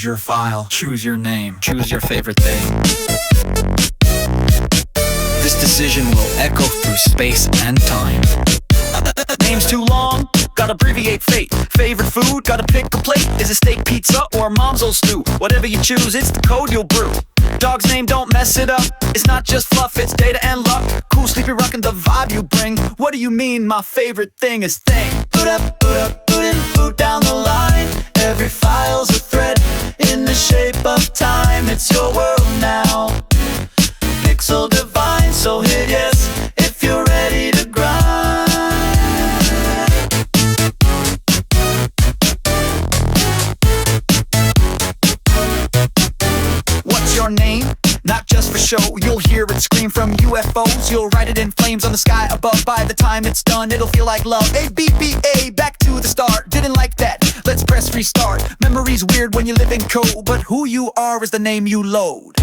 Choose your file, choose your name, choose your favorite thing. This decision will echo through space and time. Name's too long, gotta abbreviate fate. Favorite food, gotta pick a plate. Is it steak pizza or mom's old stew? Whatever you choose, it's the code you'll brew. Dog's name, don't mess it up. It's not just fluff, it's data and luck. Cool, sleepy, rockin' the vibe you bring. What do you mean my favorite thing is thing? Boot up, boot in, boot down the line. Every file's a thread in the shape of time. It's your world now, pixel divine. So hit yes if you're ready to grind. What's your name? Not just for show, you'll hear it scream from UFOs. You'll write it in flames on the sky above. By the time it's done, it'll feel like love. ABBA, back to the start. Didn't like that, let's press restart. Memory's weird when you live in code, but who you are is the name you load.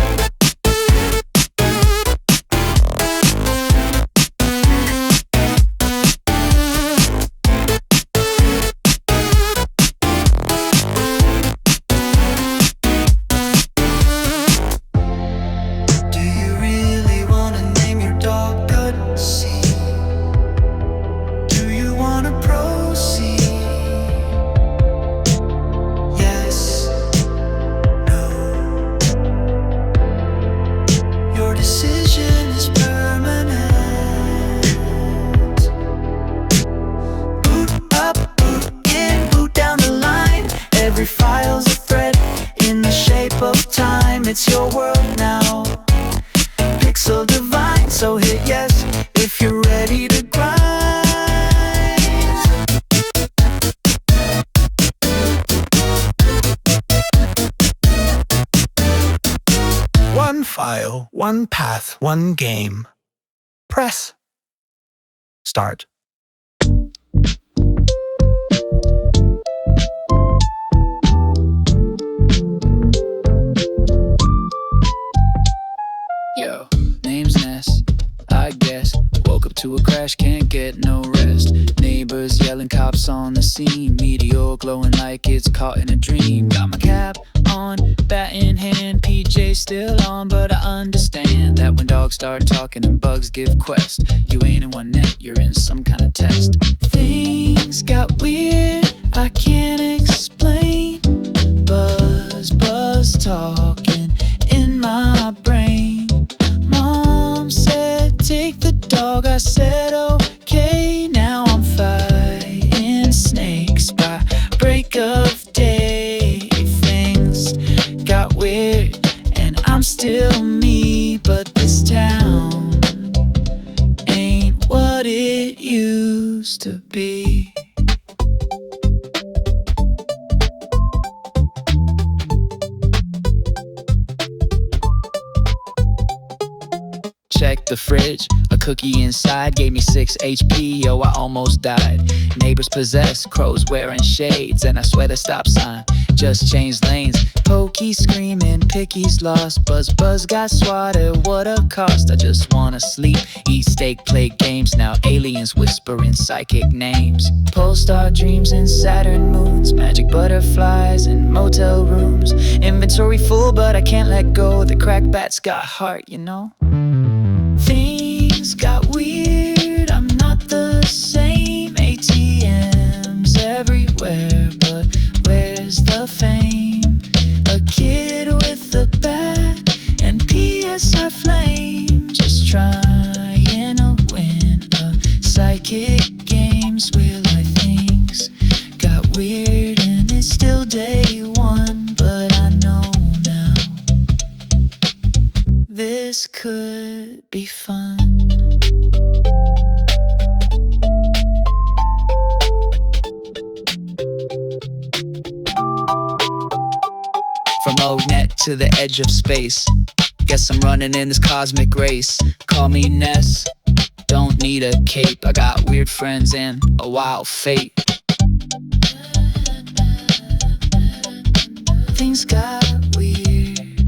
It's your world now, pixel divine. So hit yes if you're ready to grind. One file, one path, one game. Press start. Yo, name's Ness, I guess. Woke up to a crash, can't get no rest. Neighbors yelling, cops on the scene. Meteor glowing like it's caught in a dream. Got my cap on, bat in hand. PJ still on, but I understand that when dogs start talking and bugs give quest, you ain't in Onett, you're in some kind of test. Things got weird, I can't explain. Buzz talking in my brain. Mom said take the dog, I said okay. Now I'm fighting snakes by break of day. Things got weird and I'm still me, but this town ain't what it used to be. Check the fridge, a cookie inside gave me 6 HP, yo, I almost died. Neighbors possessed, crows wearing shades, and I swear the stop sign just changed lanes. Pokey screaming, Picky's lost, Buzz got swatted, what a cost. I just wanna sleep, eat steak, play games, now aliens whispering psychic names. Polestar dreams and Saturn moons, magic butterflies and motel rooms. Inventory full, but I can't let go, the crack bats got heart, you know. Things got weird, I'm not the same. ATMs everywhere, but where's the fame? A kid with a bat and PSI flame, just trying to win a psychic games where like things got weird and it's still day one, but I know now this could be fun. From Onett to the edge of space, guess I'm running in this cosmic race. Call me Ness, don't need a cape. I got weird friends and a wild fate. Things got weird,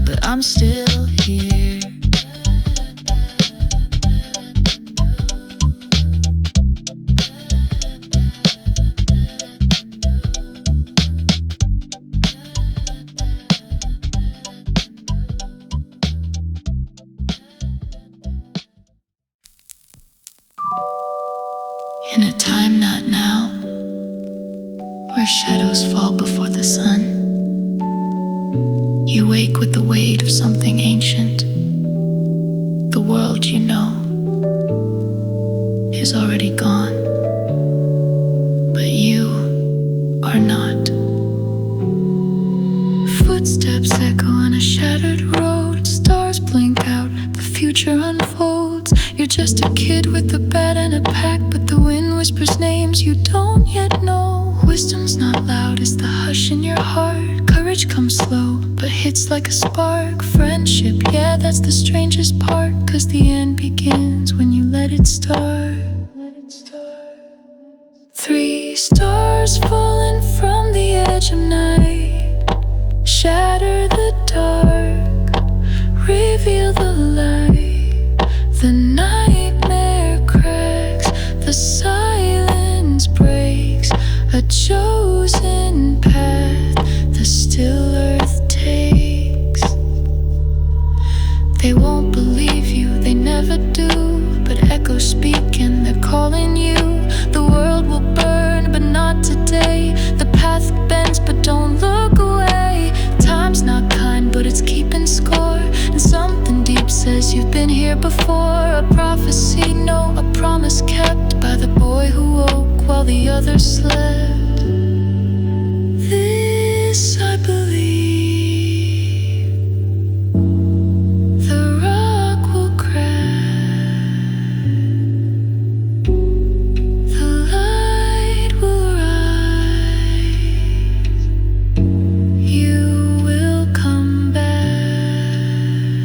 but I'm still here. shadows fall before the sun. You wake with the weight of something ancient. The world you know is already gone, but you are not. Footsteps echo on a shattered road. Stars blink out, the future unfolds. You're just a kid with a bat and a pack, but the wind whispers names you don't yet know. Wisdom's not loud, it's the hush in your heart. Courage comes slow, but hits like a spark. Friendship, yeah, that's the strangest part, 'cause the end begins when you let it start. 3 stars falling from the edge of night. Shatter the dark, reveal the light. The nightmare cracks, the silence breaks. A chosen path the still earth takes. They won't believe you, they never do, but echoes speak and they're calling you. The world will burn, but not today. The path bends, but don't look away. Time's not kind, but it's keeping score. And something deep says you've been here before. A prophecy, no, a promise kept by the boy who woke while the others slept. This I believe. The rock will crack. The light will rise. You will come back.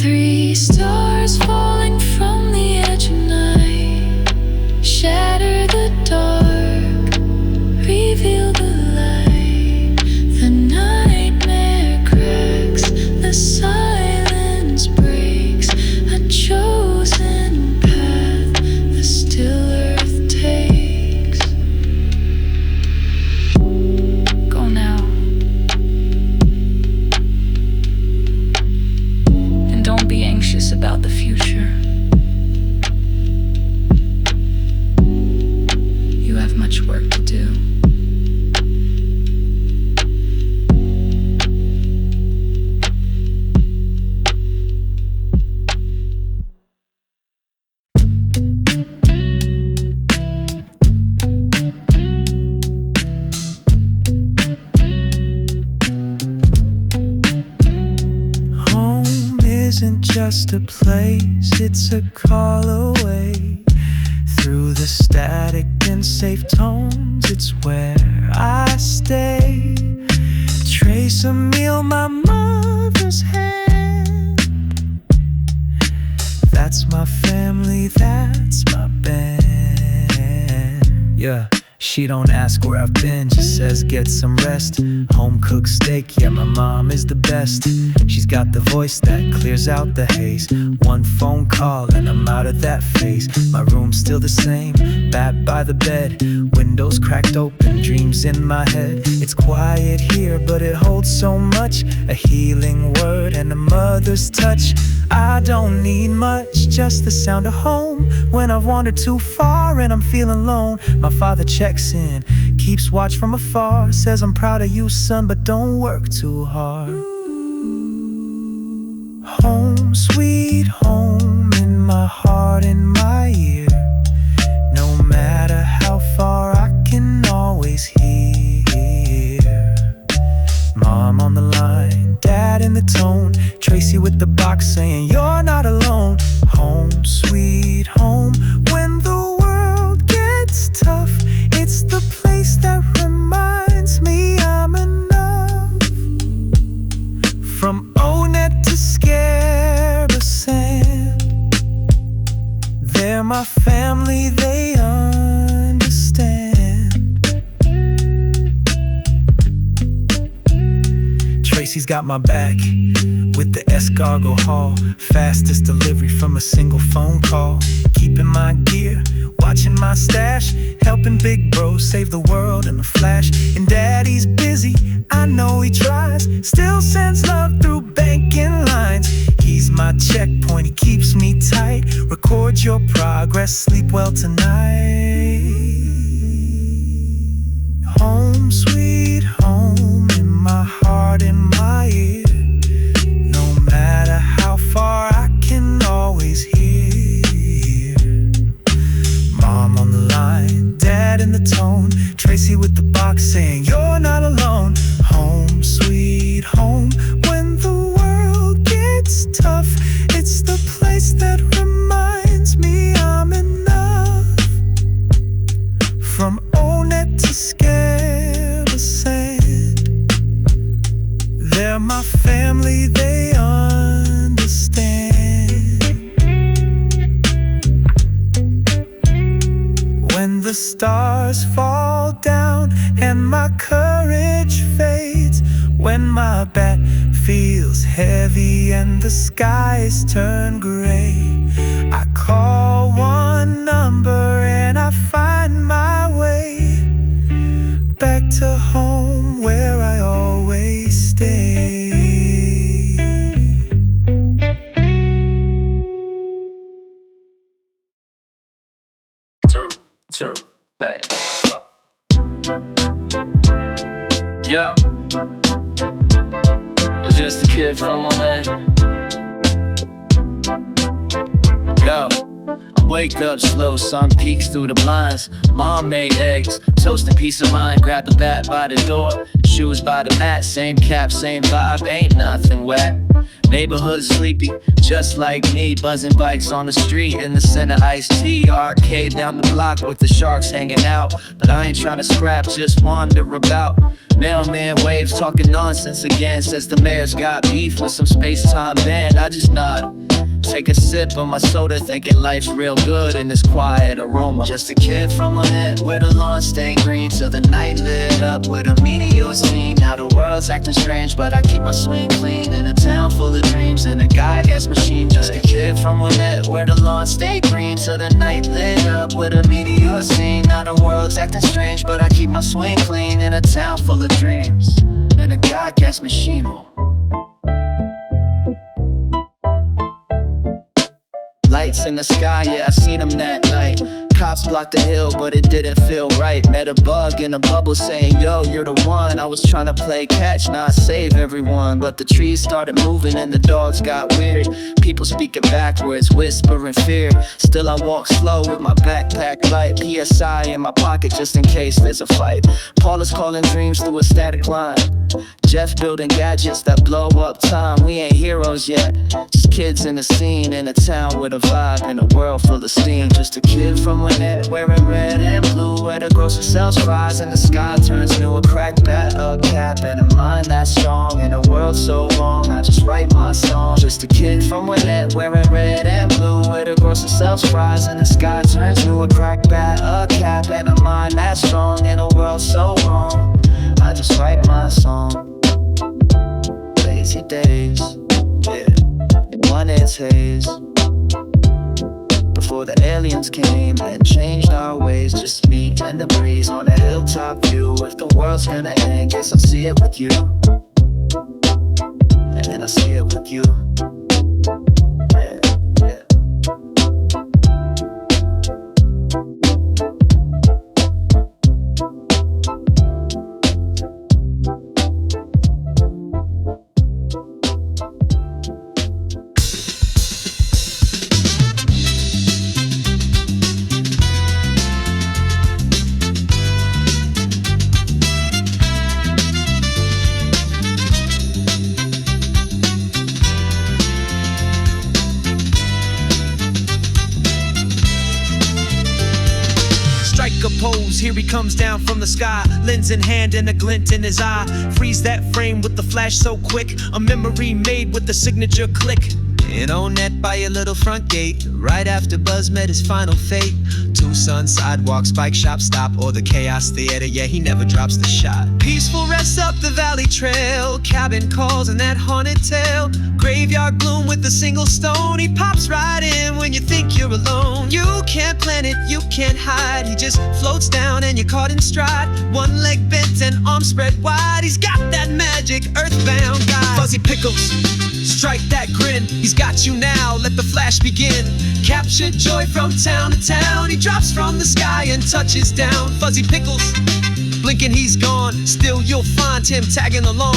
3 stars falling from the edge of night. Shatter the dark, reveal the light. The nightmare cracks, the silence breaks. A chosen path the still earth takes. Go now. And don't be anxious about the future. You have much work to do. Home isn't just a place, it's a call away. Through the static and safe tones, it's where I stay. Trace a meal my mother's hand. That's my family, that's my band. Yeah. She don't ask where I've been, just says get some rest. Home cooked steak, yeah, my mom is the best. She's got the voice that clears out the haze. One phone call and I'm out of that phase. My room's still the same, bat by the bed. Windows cracked open, dreams in my head. It's quiet here, but it holds so much. A healing word and a mother's touch. I don't need much, just the sound of home. When I've wandered too far and I'm feeling alone, my father checks in, keeps watch from afar. Says I'm proud of you, son, but don't work too hard. Home, sweet home, in my heart, in my ear. No matter how far, I can always hear. Mom on the line, dad in the tone, Tracy with the box saying you're not alone. Home, sweet home, when the world gets tough, it's the place that reminds me I'm enough. From Onett to Scaraba sand, they're my family, they understand. Tracy's got my back with the escargot haul. Fastest delivery from a single phone call. Keeping my gear, watching my stash, helping big bro save the world in a flash. And daddy's busy, I know he tries, still sends love through banking lines. He's my checkpoint, he keeps me tight. Record your progress, sleep well tonight. Home sweet home in my heart, in my ear. No matter how far, I can always hear. Mom on the line, dad in the tone, Tracy with the box saying you're not alone. Home sweet home. When the world gets tough, it's the place that reminds me I'm enough. From Onett to Scaraba sand, they're my family, they understand. When the stars fall down and my courage fades, when my back feels heavy and the skies turn gray, I call one number and I find my way back to home where I always stay. Yo, was just a kid from Onett. Yo, I wake up slow, sun peeks through the blinds. Mom made eggs, toasted peace of mind. Grab the bat by the door, shoes by the mat. Same cap, same vibe, ain't nothing wet. Neighborhood sleepy, just like me. Buzzing bikes on the street, in the center iced tea. Arcade down the block with the sharks hanging out. But I ain't tryna scrap, just wander about. Mailman waves talking nonsense again. Says the mayor's got beef with some space-time band. I just nod, take a sip of my soda, thinking life's real good in this quiet aroma. Just a kid from Onett, where the lawn stay green till the night lit up with a meteor scene. Now the world's acting strange, but I keep my swing clean in a town full of dreams and a guy-ass machine. Just a kid from Onett, where the lawn stay green till the night lit up with a meteor scene. Now the world's acting strange, but I keep my swing clean in a town full of dreams and a guy-ass machine. Lights in the sky, yeah, I seen them that night. Cops blocked the hill, but it didn't feel right. Met a bug in a bubble saying, yo, you're the one. I was trying to play catch, not save everyone. But the trees started moving and the dogs got weird. People speaking backwards, whispering fear. Still I walk slow with my backpack light. PSI in my pocket just in case there's a fight. Paula's calling dreams through a static line. Jeff building gadgets that blow up time. We ain't heroes yet, just kids in the scene. In a town with a vibe, in a world full of steam. Just a kid from Onett, wearing red and blue, where the grocery sells fries and the sky turns new. A cracked bat, a cap, and a mind that's strong. In a world so wrong, I just write my song. Just a kid from Onett, wearing red and blue, where the grocery sells fries and the sky turns new. A cracked bat, a cap, and a mind that's strong. In a world so wrong, I just write my song. Lazy days, yeah, one it's haze. Before the aliens came and changed our ways, just me and the breeze on a hilltop view. If the world's gonna end, guess I'll see it with you. And then I'll see it with you. Yeah, yeah. Here he comes down from the sky, lens in hand and a glint in his eye. Freeze that frame with the flash so quick, a memory made with the signature click. In Onett by your little front gate, right after Buzz met his final fate. Tucson sidewalks, bike shop stop, or the Chaos Theater, yeah, he never drops the shot. Peaceful rest up the valley trail, cabin calls and that haunted tale. Graveyard gloom with a single stone, he pops right in when you think you're alone. You can't plan it, you can't hide, he just floats down and you're caught in stride. One leg bent and arms spread wide, he's got that magic earthbound guide. Fuzzy Pickles, strike that grin, he's got you now, let the flash begin. Capture joy from town to town, he drops from the sky and touches down. Fuzzy Pickles, Blinking, he's gone. Still, you'll find him tagging along.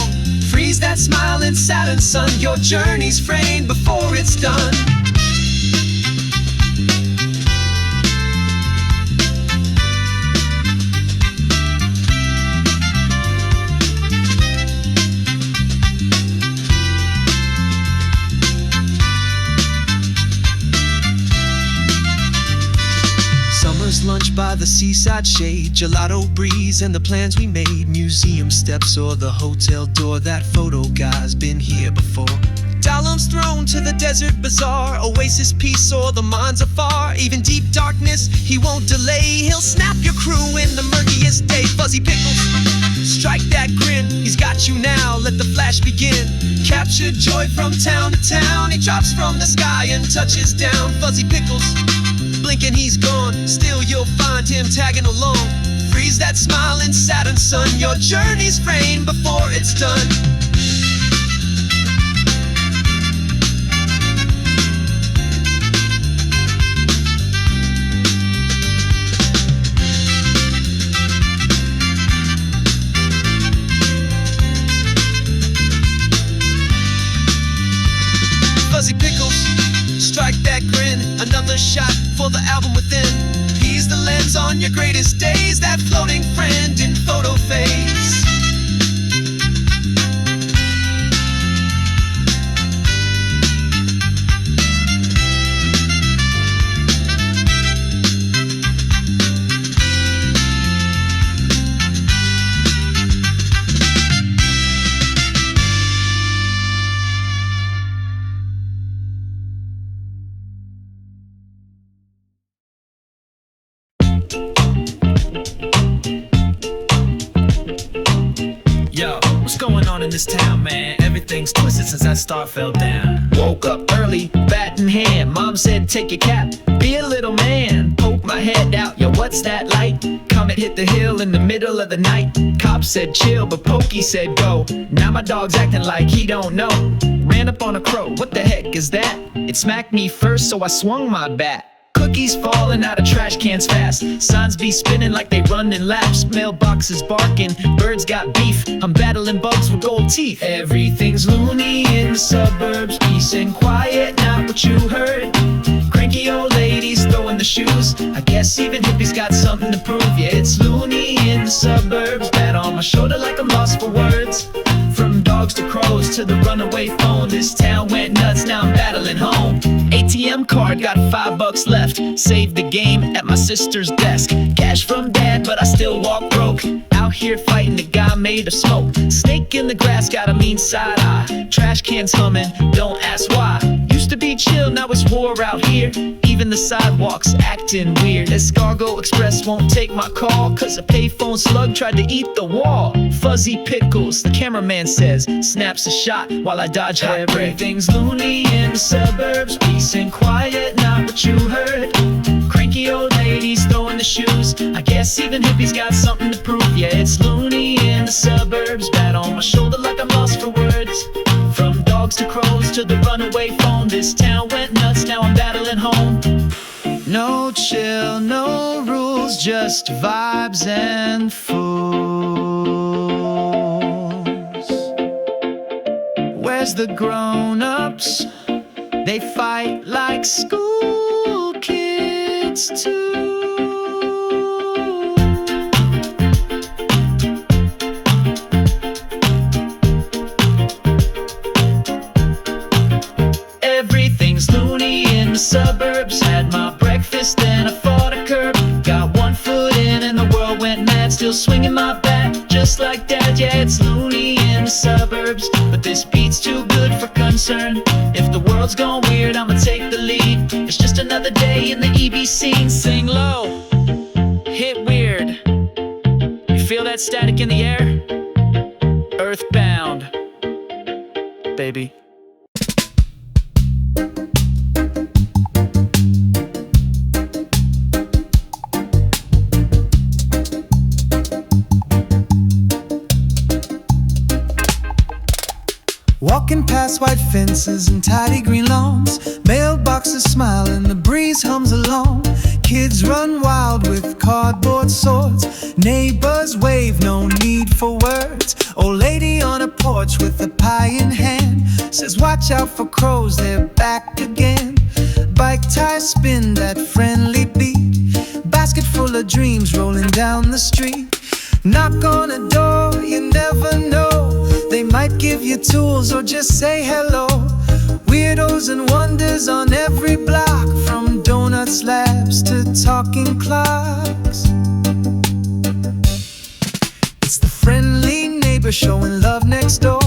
Freeze that smile in Saturn sun. Your journey's framed before it's done. Lunch by the seaside shade, gelato breeze and the plans we made. Museum steps or the hotel door, that photo guy's been here before. Dalaam's throne to the desert bazaar, oasis peace or the minds afar. Even deep darkness, he won't delay. He'll snap your crew in the murkiest day. Fuzzy Pickles, strike that grin. He's got you now, let the flash begin. Capture joy from town to town. He drops from the sky and touches down. Fuzzy Pickles, blinking, he's gone. Still, you'll find him tagging along. Freeze that smile in Saturn sun. Your journey's framed before it's done. Fuzzy Pickles, strike that grin. Another shot for the album within. He's the lens on your greatest days, that floating friend in photo phase. In this town, man, everything's twisted since that star fell down. Woke up early, bat in hand. Mom said, take your cap, be a little man. Poke my head out, yo, what's that light? Comet hit the hill in the middle of the night. Cop said chill, but Pokey said go. Now my dog's acting like he don't know. Ran up on a crow, what the heck is that? It smacked me first, so I swung my bat. Cookies falling out of trash cans fast. Signs be spinning like they run in laps. Mailboxes barking, birds got beef. I'm battling bugs with gold teeth. Everything's loony in the suburbs. Peace and quiet, not what you heard. Cranky old ladies throwing the shoes. I guess even hippies got something to prove. Yeah, it's loony in the suburbs. Bat on my shoulder like I'm lost for words. From dogs to crows to the runaway phone. This town went nuts, now I'm battling home. ATM card, got $5 left. Saved the game at my sister's desk. Cash from dad, but I still walk broke. Out here fighting the guy made of smoke. Snake in the grass, got a mean side eye. Trash cans humming, don't ask why. Used to be chill, now it's war out here. Even the sidewalks acting weird. Escargot Express won't take my call, cause a payphone slug tried to eat the wall. Fuzzy Pickles, the cameraman says, snaps a shot while I dodge hot breath. Everything's loony in the suburbs. Peace and quiet, not what you heard. Cranky old ladies throwing the shoes. I guess even hippies got something to prove. Yeah, it's loony in the suburbs. Bat on my shoulder like I'm lost for words. From dogs to crows to the runaway phone. This town went nuts, now I'm battling home. No chill, no rules, just vibes and fools. Where's the grown-ups? They fight like school kids too. Everything's loony in the suburbs. Had my breakfast, then I fought a curb. Got one foot in and the world went mad. Still swinging my bat, just like dad. Yeah, it's loony in the suburbs, but this beat's too good for concern. If the world's gone weird, I'ma take the lead. It's just another day in the EB scene. Sing low, hit weird. You feel that static in the air? Earthbound, baby. Walking past white fences and tidy green lawns, mailboxes smile and the breeze hums along. Kids run wild with cardboard swords, neighbors wave, no need for words. Old lady on a porch with a pie in hand says watch out for crows, they're back again. Bike tires spin that friendly beat, basket full of dreams rolling down the street. Knock on a door, you never know, they might give you tools or just say hello. Weirdos and wonders on every block, from donut slabs to talking clocks. It's the friendly neighbor showing love next door,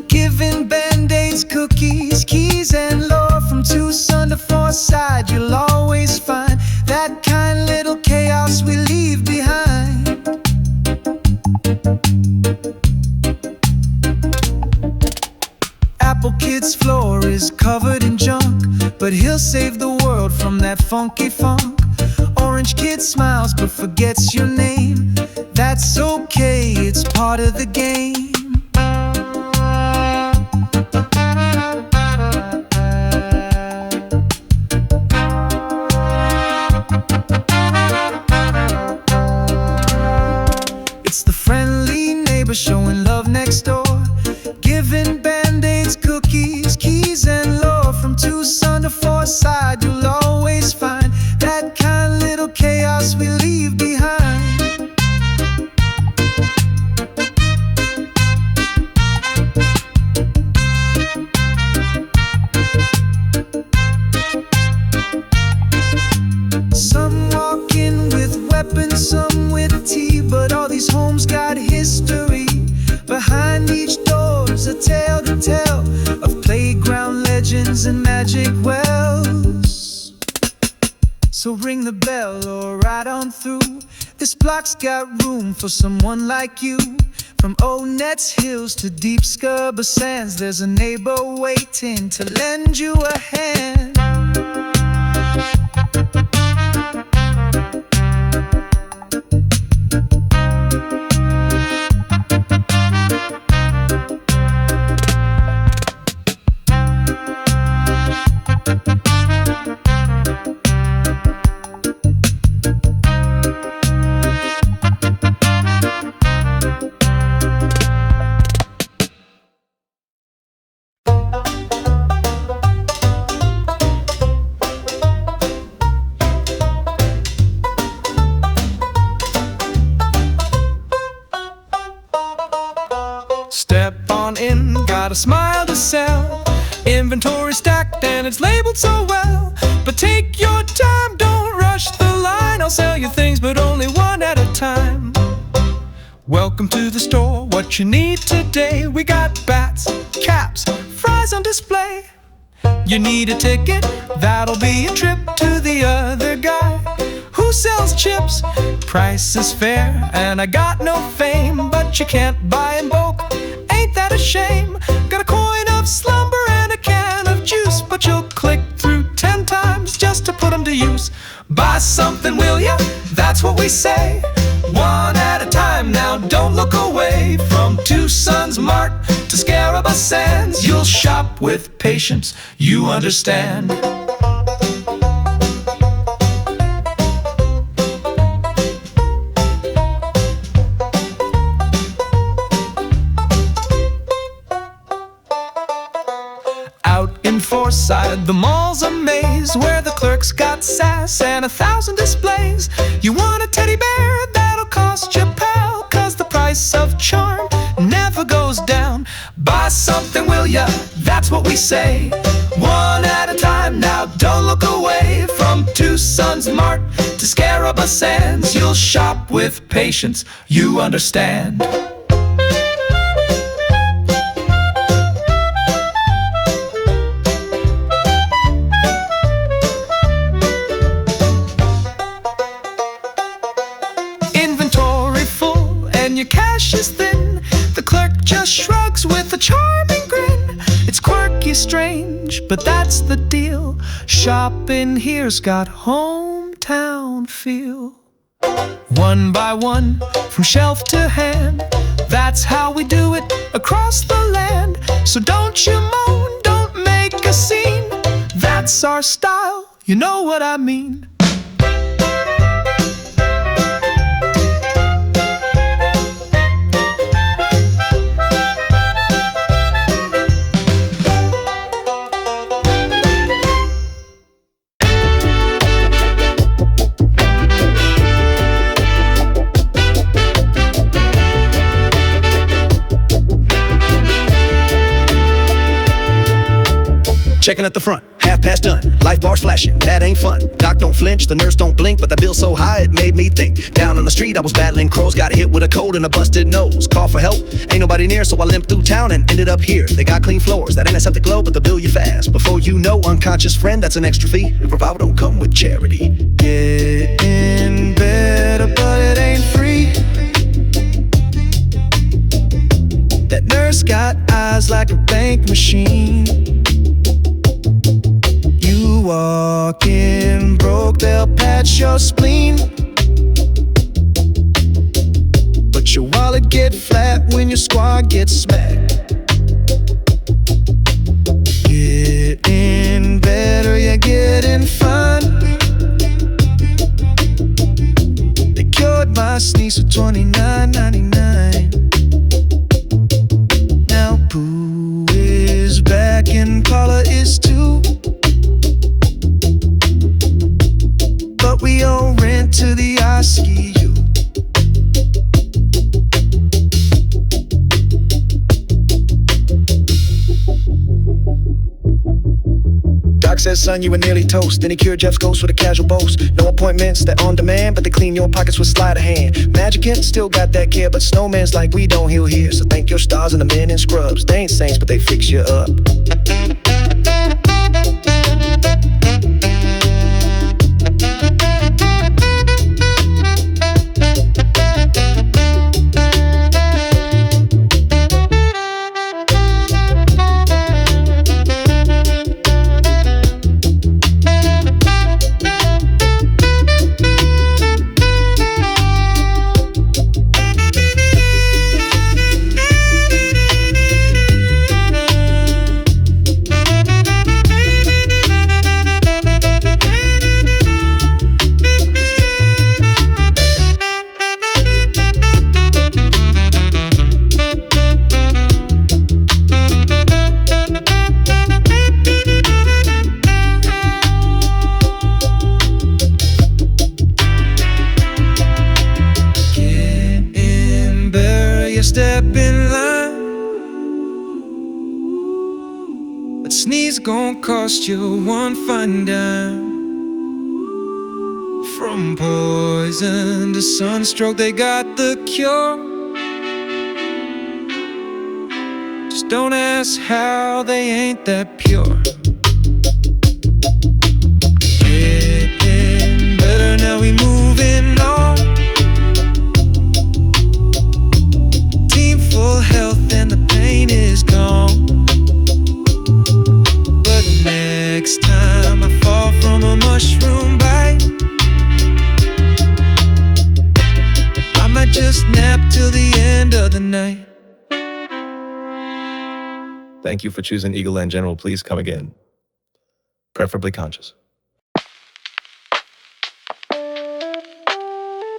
giving band-aids, cookies, keys and lore. From Tucson to Forsyth, you'll always find that kind little chaos we leave behind. Apple Kid's floor is covered in junk, but he'll save the world from that funky funk. Orange Kid smiles but forgets your name. That's okay, it's part of the game. It's the friendly neighbor showing love next door, giving band-aids, cookies, keys and lore. From Tucson to Forsyth, you'll always find that kind of little chaos we leave behind. Some walk in with weapons, some with tea, but all these homes got history. Behind each door's a tale to tell of playground legends and magic wells. So ring the bell or ride on through, this block's got room for someone like you. From Onett's hills to deep Scaraba sands, there's a neighbor waiting to lend you a hand. Step on in, got a smile to sell. Inventory stacked and it's labeled so well. But take your time, don't rush the line. I'll sell you things, but only one at a time. Welcome to the store, what you need today. We got bats, caps, fries on display. You need a ticket, that'll be a trip to the other guy who sells chips. Price is fair and I got no fame, but you can't buy in bulk, ain't that a shame? Got a coin of slumber and a can of juice, but you'll click through 10 times just to put them to use. Buy something, will ya? That's what we say. One at a time now, don't look away. From Tucson's Mart to Scaraba Sands, you'll shop with patience, you understand. Forsyth, the mall's a maze where the clerks got sass and 1,000 displays. You want a teddy bear? That'll cost you, pal, 'cause the price of charm never goes down. Buy something, will ya? That's what we say. One at a time now, don't look away. From Tucson's Mart to Scaraba Sands, you'll shop with patience, you understand. Cash is thin, the clerk just shrugs with a charming grin. It's quirky, strange, but that's the deal. Shopping here's got hometown feel. One by one, from shelf to hand, that's how we do it across the land. So don't you moan, don't make a scene. That's our style, you know what I mean. Checking at the front, half past done. Life bars flashing, that ain't fun. Doc don't flinch, the nurse don't blink, but the bill so high it made me think. Down on the street I was battling crows, got hit with a cold and a busted nose. Call for help, ain't nobody near, so I limped through town and ended up here. They got clean floors, that antiseptic glow, but the bill you fast. Before you know, unconscious friend, that's an extra fee. Revival don't come with charity. Getting better, but it ain't free. That nurse got eyes like a bank machine. Walking broke, they'll patch your spleen, but your wallet get flat when your squad gets smacked. Getting better, you're getting fun. They cured my sneeze for $29.99. Now Pooh is back and Paula is too. But we owe rent to the ICU. Doc says, son, you were nearly toast. Then he cured Jeff's ghost with a casual boast. No appointments, they're on demand, but they clean your pockets with sleight of hand. Magicant still got that care, but Snowman's like, we don't heal here. So thank your stars and the men in scrubs. They ain't saints, but they fix you up. Step in line, but sneeze gon' cost you one fine dime. From poison to sunstroke, they got the cure. Just don't ask how, they ain't that pure. Getting better, now we moving on. Full health and the pain is gone. But next time I fall from a mushroom bite, I might just nap till the end of the night. Thank you for choosing Eagle Land General. Please come again. Preferably conscious.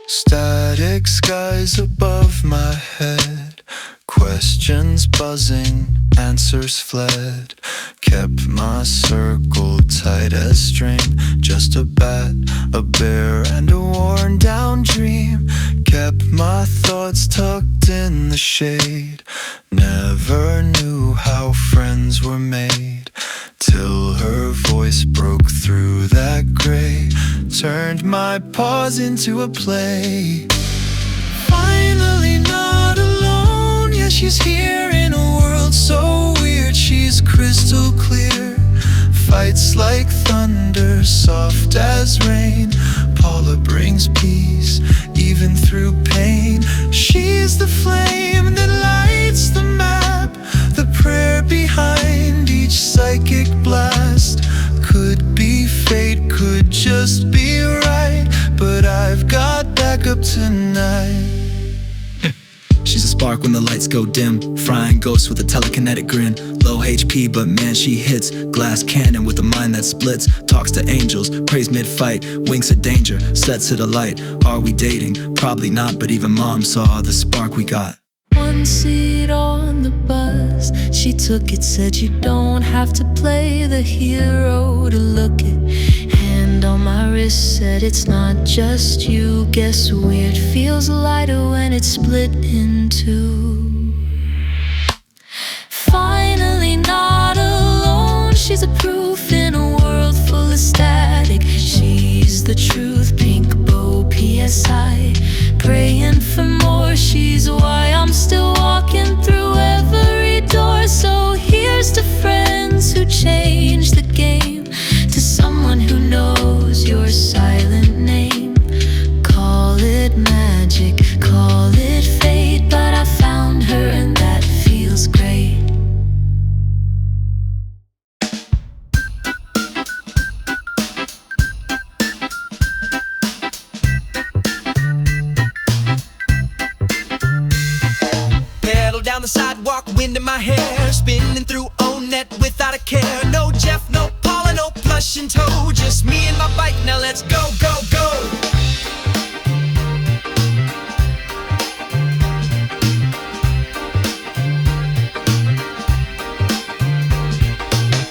Static skies above my head. Questions buzzing, answers fled. Kept my circle tight as string. Just a bat, a bear, and a worn down dream. Kept my thoughts tucked in the shade. Never knew how friends were made, till her voice broke through that gray. Turned my pause into a play. Finally not alone, yeah, she's here in a world so weird. She's crystal clear, fights like thunder, soft as rain. Paula brings peace, even through pain. She's the flame that lights the map, the prayer behind each psychic blast. Could be fate, could just be right, but I've got backup tonight. She's a spark when the lights go dim. Frying ghosts with a telekinetic grin. Low HP, but man, she hits. Glass cannon with a mind that splits. Talks to angels, prays mid-fight. Winks at danger, sets it alight. Are we dating? Probably not, but even mom saw the spark we got. One seat on the bus, she took it, said you don't have to play the hero to look it. Hand on my wrist said it's not just you. Guess weird feels lighter when it's split in two. Finally not alone, she's a proof in a world full of static. She's the truth, pink bow PSI. Praying for more, she's why I'm still walking through every door. So here's to friends who changed the game, to someone who knows your silent name. Call it magic, call it fate, but I found her and that feels great. Down the sidewalk, wind in my hair, spinning through Onett without a care. No Jeff, no Paula, no plush in tow, just me and my bike. Now let's go, go, go.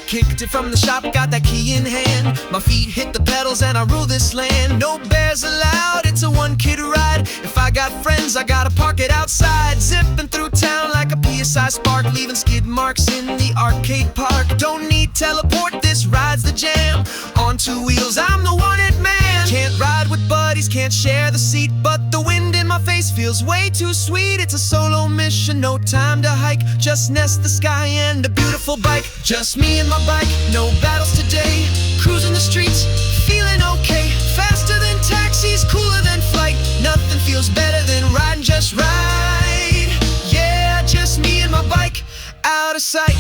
Kicked it from the shop, got that key in hand. My feet hit the pedals and I rule this land. No bears allowed, it's a one-kid ride. If I got friends, I gotta park it outside. Zipping through town like a PSI spark, leaving skid marks in the arcade park. Don't need teleport, this ride's the jam. On two wheels, I'm the Onett man. Can't ride with buddies, can't share the seat, but the wind in my face feels way too sweet. It's a solo mission, no time to hike. Just Ness, the sky, and a beautiful bike. Just me and my bike, no battles today. Cruising the streets, feeling okay. Faster than taxis, cooler than flight. Nothing feels better than riding just right. Yeah, just me and my bike, out of sight.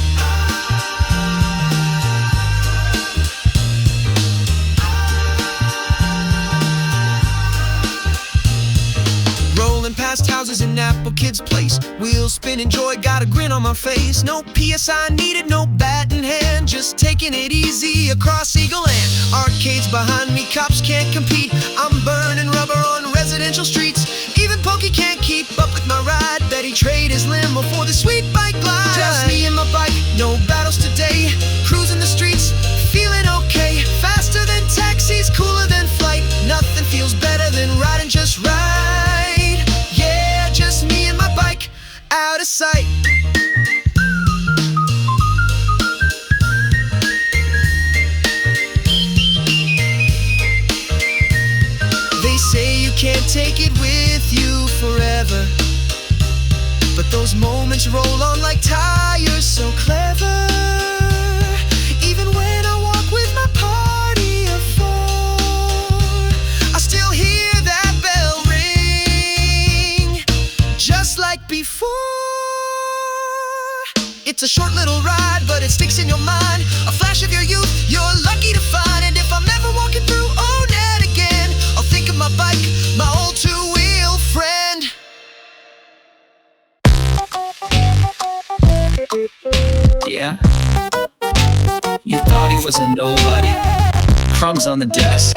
Rolling past houses in Apple Kids Place. Wheels spinning, joy, got a grin on my face. No PSI needed, no bat in hand. Just taking it easy across Eagle Land. Arcades behind me, cops can't compete. I'm burning rubber on residential streets. Even Pokey can't keep up with my ride. Bet he trade his limo for the sweet bike glide. Just me and my bike, no battles today. Cruising the streets, feeling okay. Faster than taxis, cooler than flight. Nothing feels better than riding just right. Yeah, just me and my bike, out of sight. They say you can't take it with you forever, but those moments roll on like tires, so clever. Even when I walk with my party of four, I still hear that bell ring, just like before. It's a short little ride, but it sticks in your mind. A flash of your youth, you're lucky to find. And if I'm never walking through Onett again, I'll think of my bike, my old two-wheel friend. Yeah? You thought he was a nobody. Crumbs on the desk,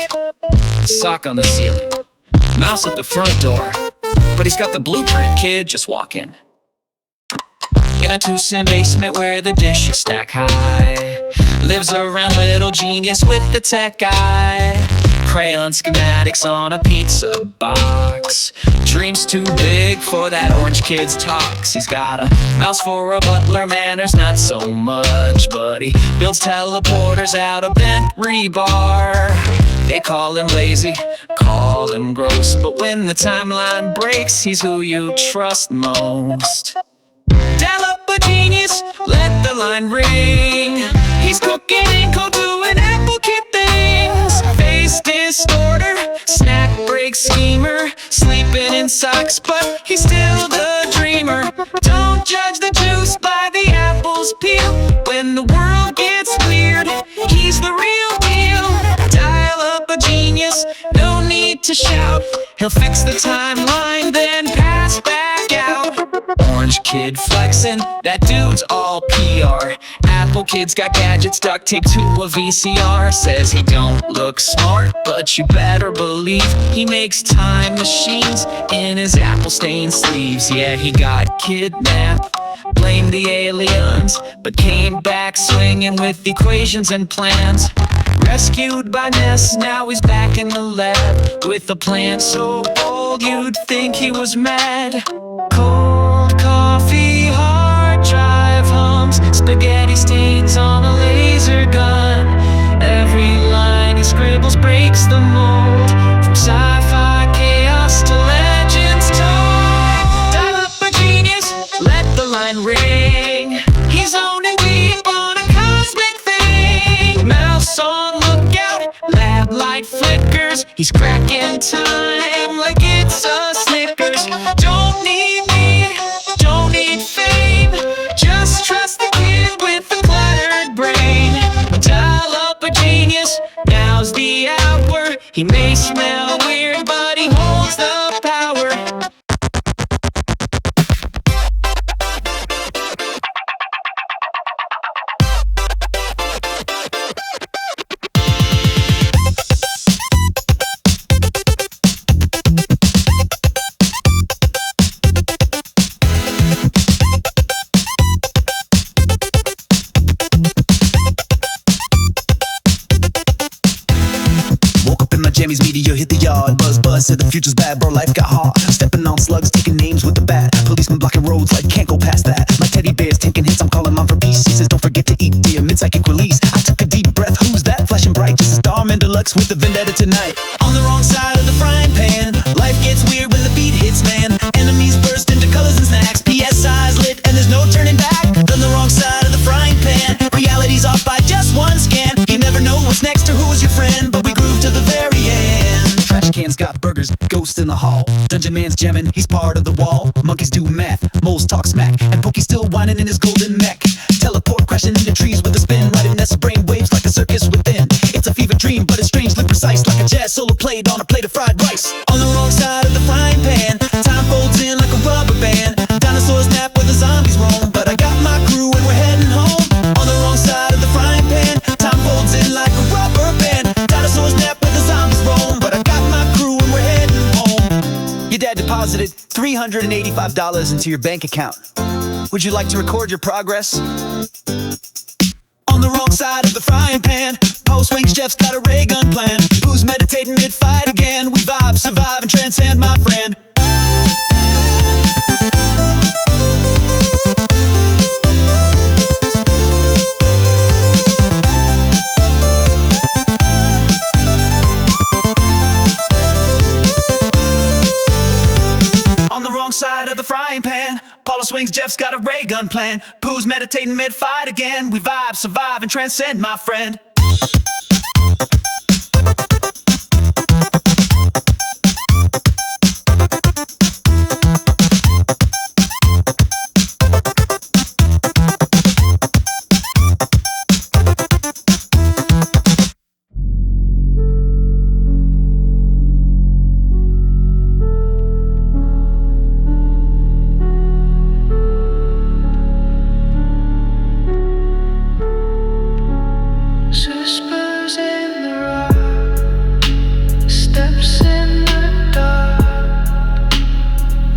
sock on the ceiling, mouse at the front door. But he's got the blueprint, kid, just walk in. In a two-cent basement where the dishes stack high, lives around little genius with the tech guy. Crayon schematics on a pizza box. Dreams too big for that orange kid's talks. He's got a mouse for a butler, manners not so much, but he builds teleporters out of bent rebar. They call him lazy, call him gross, but when the timeline breaks, he's who you trust most. Dial up a genius, let the line ring. He's cooking in code doing Apple Kid things. Face distorter, snack break schemer, sleeping in socks, but he's still the dreamer. Don't judge the juice by the apple's peel. When the world gets weird, he's the real deal. Dial up a genius, no need to shout. He'll fix the timeline, then pass back out. kid flexing, that dude's all PR. Apple kids got gadgets duct taped to a VCR. Says he don't look smart, but you better believe he makes time machines in his apple-stained sleeves. Yeah, he got kidnapped, blamed the aliens, but came back swinging with equations and plans. Rescued by Ness, now he's back in the lab with a plan so bold you'd think he was mad. Cold coffee, hard drive hums, spaghetti stains on a laser gun. Every line he scribbles breaks the mold, from sci-fi chaos to legends told. Dial up a genius, let the line ring. He's owning deep on a cosmic thing. Mouse on lookout, lab light flickers. He's cracking time like it's a Snickers. Don't need me, don't need fame, just trust the kid with the clattered brain. Dial up a genius, now's the hour. He may smell weird, but he holds the power. Jammies meteor hit the yard. Buzz buzz said the future's bad, bro, life got hard. Stepping on slugs, taking names with the bat. Policemen blocking roads like can't go past that. My teddy bear's taking hits, I'm calling mom for peace. He says don't forget to eat dear, mid-psychic release. I took a deep breath, who's that? Flashing bright, just as Dalaam and Deluxe with the vendetta tonight. On the wrong side of the frying pan, life gets weird when the beat hits, man. Enemies burst into colors and snacks. PSI's lit and there's no turning back. On the wrong side of the frying pan, reality's off by just one scan. You never know what's next or who's your friend, but we groove to the very end. Trash cans got burgers, ghosts in the hall. Dungeon man's jamming, he's part of the wall. Monkeys do math, moles talk smack, and Pokey's still whining in his golden mech. Teleport crashing into trees with a spin, right in Ness brain waves like a circus within. It's a fever dream, but it's strangely precise, like a jazz solo played on a plate of fried rice. On the wrong side of the frying pan, time folds in like a rubber band. Dinosaurs nap where the zombies roam, but I got my crew and we're heading home. On the wrong side of the frying pan, time folds in like a rubber band. Dinosaurs nap where the zombies roam, but I got my crew and we're heading home. Your dad deposited $385 into your bank account. Would you like to record your progress? On the wrong side of the frying pan, post-wings Jeff's got a ray gun plan. Who's meditating mid-fight again? We vibe, survive, and transcend, my friend. On the wrong side of the frying pan, Paula swings, Jeff's got a ray gun plan. Pooh's meditating mid-fight again. We vibe, survive, and transcend, my friend. Whispers in the rock, steps in the dark.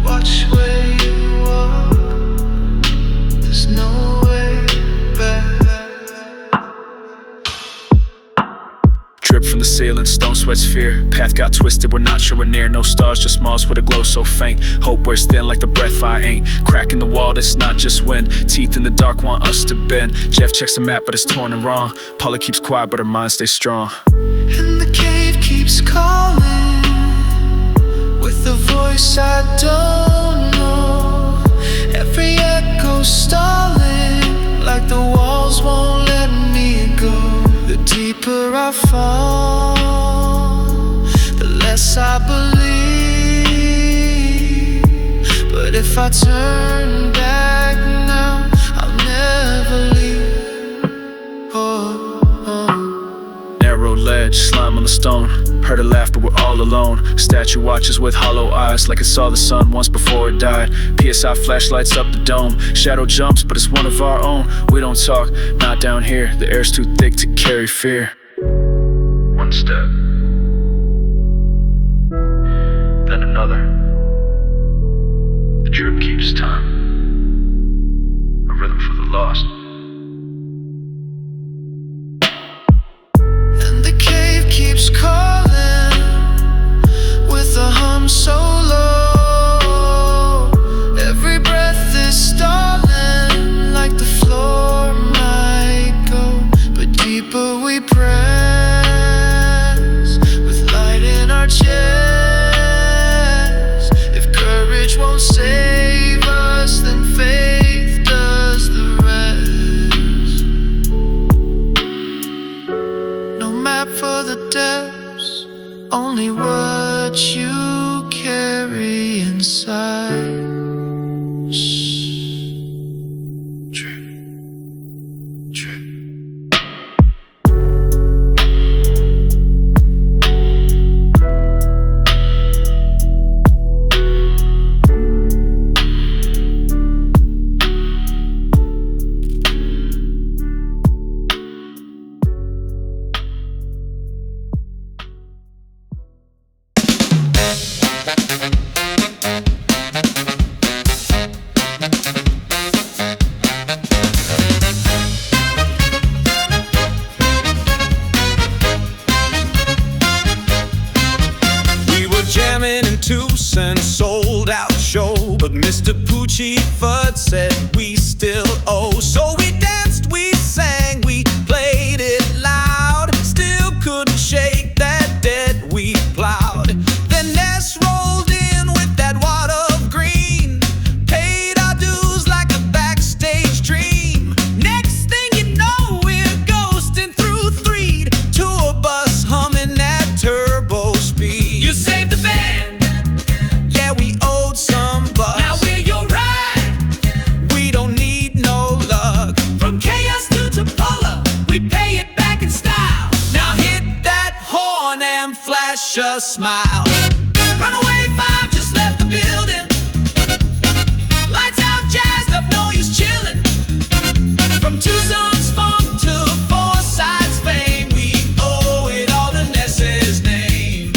Watch where you walk, there's no way back. Drip from the ceiling, stone sweats fear. Path got twisted, we're not sure we're near. No stars, just Mars with a glow so faint. Hope wears thin like the breath I ain't. Crack in the wall, that's not just wind. Teeth in the dark want us to bend. Jeff checks the map, but it's torn and wrong. Paula keeps quiet, but her mind stays strong. And the cave keeps calling, with a voice I don't know. Every echo stalling, like the walls won't let me go. The deeper I fall, the less I believe. But if I turn back now, I'll never leave. Oh, oh. Narrow ledge, slime on the stone. Heard her laugh, but we're all alone. Statue watches with hollow eyes, like it saw the sun once before it died. PSI flashlights up the dome. Shadow jumps, but it's one of our own. We don't talk, not down here. The air's too thick to carry fear. One step, then another. The drip keeps time, a rhythm for the lost. And the cave keeps calling with a hum so low. Every breath is stalling, like the floor might go. But deeper we press, with light in our chest. If courage won't save us, then faith does the rest. No map for the depths, only what you carry inside. Drip, drip. We were jamming in Tucson, sold out show, but Mr. Poochie Fudd said we still owe. So we danced, we sang, we played it loud, still couldn't shake that debt we plowed. Then Ness rolled in with that wad of green, paid our dues like a backstage dream. Next thing you know, we're ghosting through Threed, tour bus humming at turbo speed. You saved the band, Yeah, we owed some bucks. now we're your ride. We don't need no luck. From chaos to Paula, we pay it back in style. Now hit that horn and flash a smile. Runaway Five just left the building. Lights out, jazzed up, no use chilling. From Tucson's funk to Fourside's fame, we owe it all to Ness's name.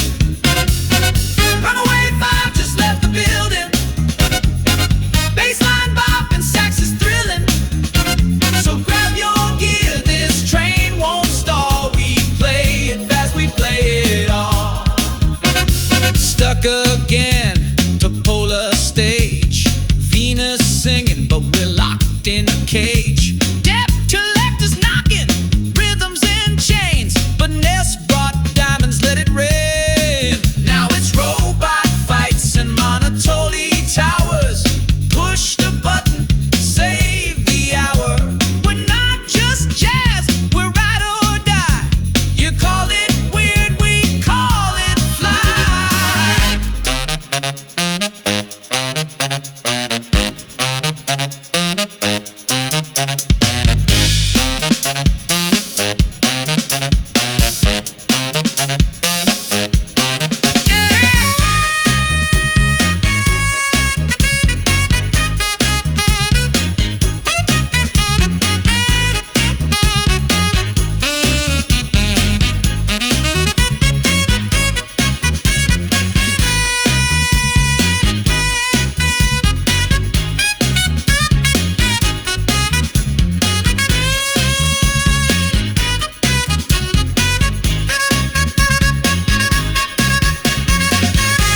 Runaway Five just left the building. Bassline bop and sax is thrilling. So grab your gear, this train won't stall. We play it fast, we play it all. Stuck again to Paula stage. Venus singing, but we're locked in a cage. Debt collectors knocking, rhythms in chains. But Ness brought diamonds, let it rain. Now it's robot fights and Monotoli towers. Push the button, save the hour. We're not just jazz, we're ride or die. You call it weird, we call it fly.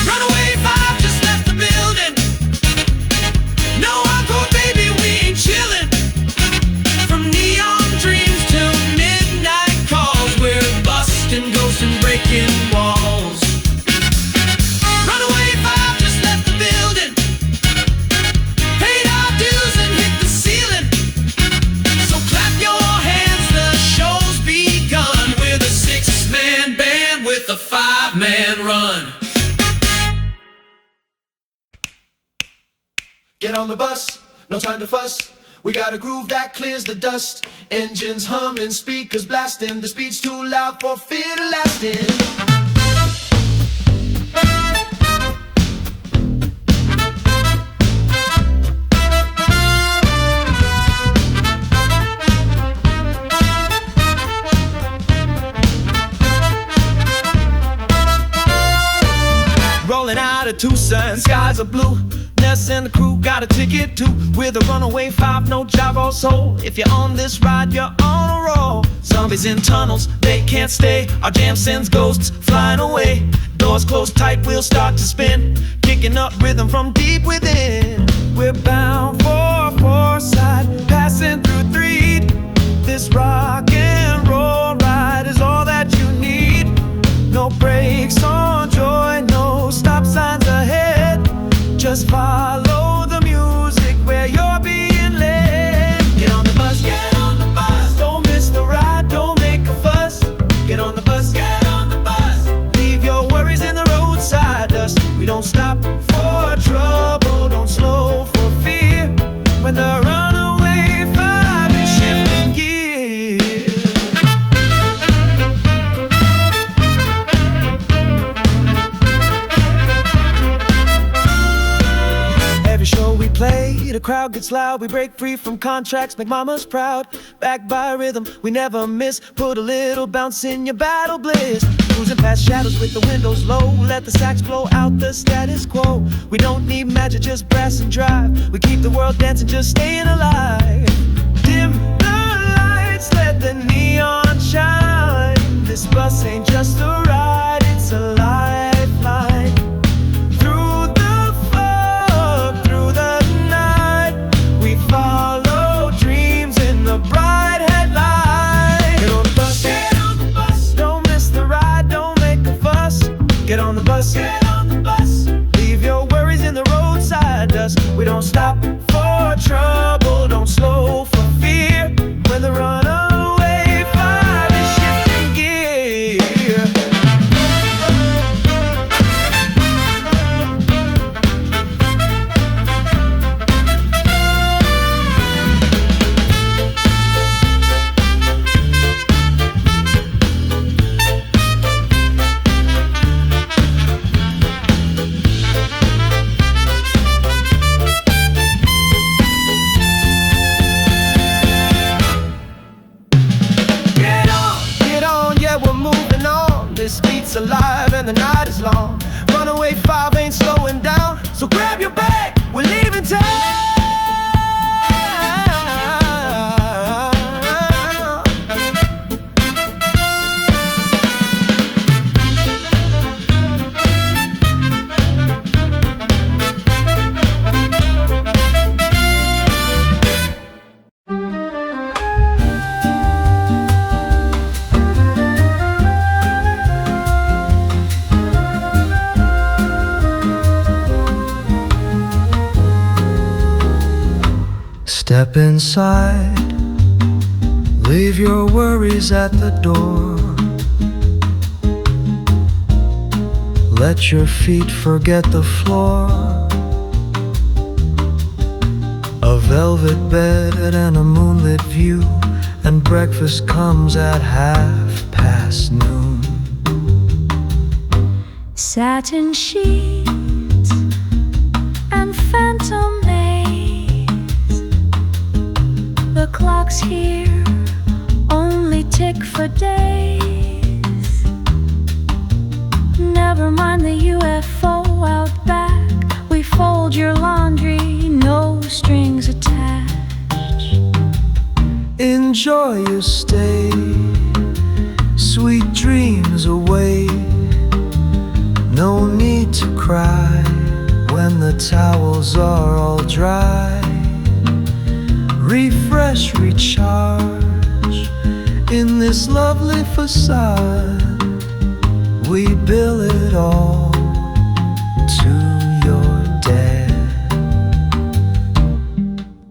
Runaway Five just left the building. No encore, baby, we ain't chillin'. From neon dreams to midnight calls, we're busting ghosts and breaking walls. Runaway Five just left the building. Paid our dues and hit the ceiling. So clap your hands, the show's begun. We're the 6-man band with a 5-man run. Get on the bus, no time to fuss. We got a groove that clears the dust. Engines humming, speakers blasting. The speed's too loud for fear to lasting. Rolling out of Tucson, skies are blue. Ness and the crew got a ticket too. With a Runaway Five, no job or soul. If you're on this ride, you're on a roll. Zombies in tunnels, they can't stay. Our jam sends ghosts flying away. Doors closed tight, wheels start to spin, kicking up rhythm from deep within. We're bound for Foresight, passing through 3. This rock and roll ride is all that you need. No brakes on joy, no stop signs ahead. Just follow the music where you're being led. Get on the bus, get on the bus. Don't miss the ride, don't make a fuss. Get on the bus, get on the bus. Leave your worries in the roadside dust. We don't stop for trouble, don't slow for fear. When the Runaway Five is shifting gears. Every show we play, the crowd gets loud. We break free from contracts, make mamas proud. Backed by rhythm, we never miss. Put a little bounce in your battle bliss. Cruising past shadows with the windows low. Let the sax blow out the status quo. We don't need magic, just brass and drive. We keep the world dancing, just staying alive. Dim the lights, let the neon shine. This bus ain't just a ride, it's a lifeline. Through the fog, through the night, we follow dreams in the bright headlight. Get on the bus, get on the bus. Don't miss the ride, don't make a fuss. Get on the bus, get on the bus. Leave your worries in the roadside dust. We don't stop for trouble, don't slow for fear. When the Runaway Five is shifting gear. Get on, yeah, we're moving on. This beat's alive and the night is long. Runaway Five ain't slowing down, so grab your bag, we're leaving town. Step inside, leave your worries at the door. Let your feet forget the floor. A velvet bed and a moonlit view, and breakfast comes at noon. Satin sheets and phantom maze. The clocks here only tick for days. Never mind the UFO out back. We fold your laundry, no strings attached. Enjoy your stay, sweet dreams await. No need to cry when the towels are all dry. Refresh, recharge in this lovely facade. We bill it all to your dad.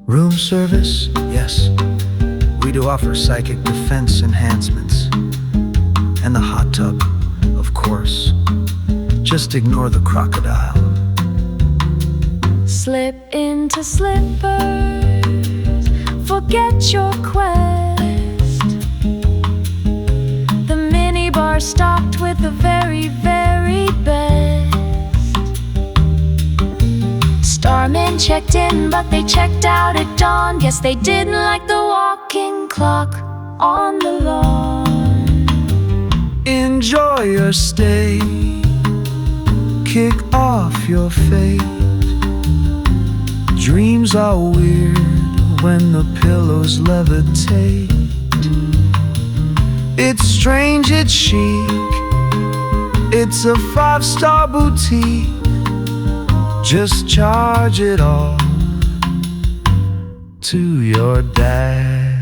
Room service, yes. We do offer psychic defense enhancements. And the hot tub, of course. Just ignore the crocodile. Slip into slippers forget your quest. The minibar stocked with the very, very best. Starmen checked in, but they checked out at dawn. Guess they didn't like the walking clock on the lawn. Enjoy your stay, kick off your fate. Dreams are weird when the pillows levitate. It's strange, it's chic, it's a 5-star boutique. Just charge it all to your dad.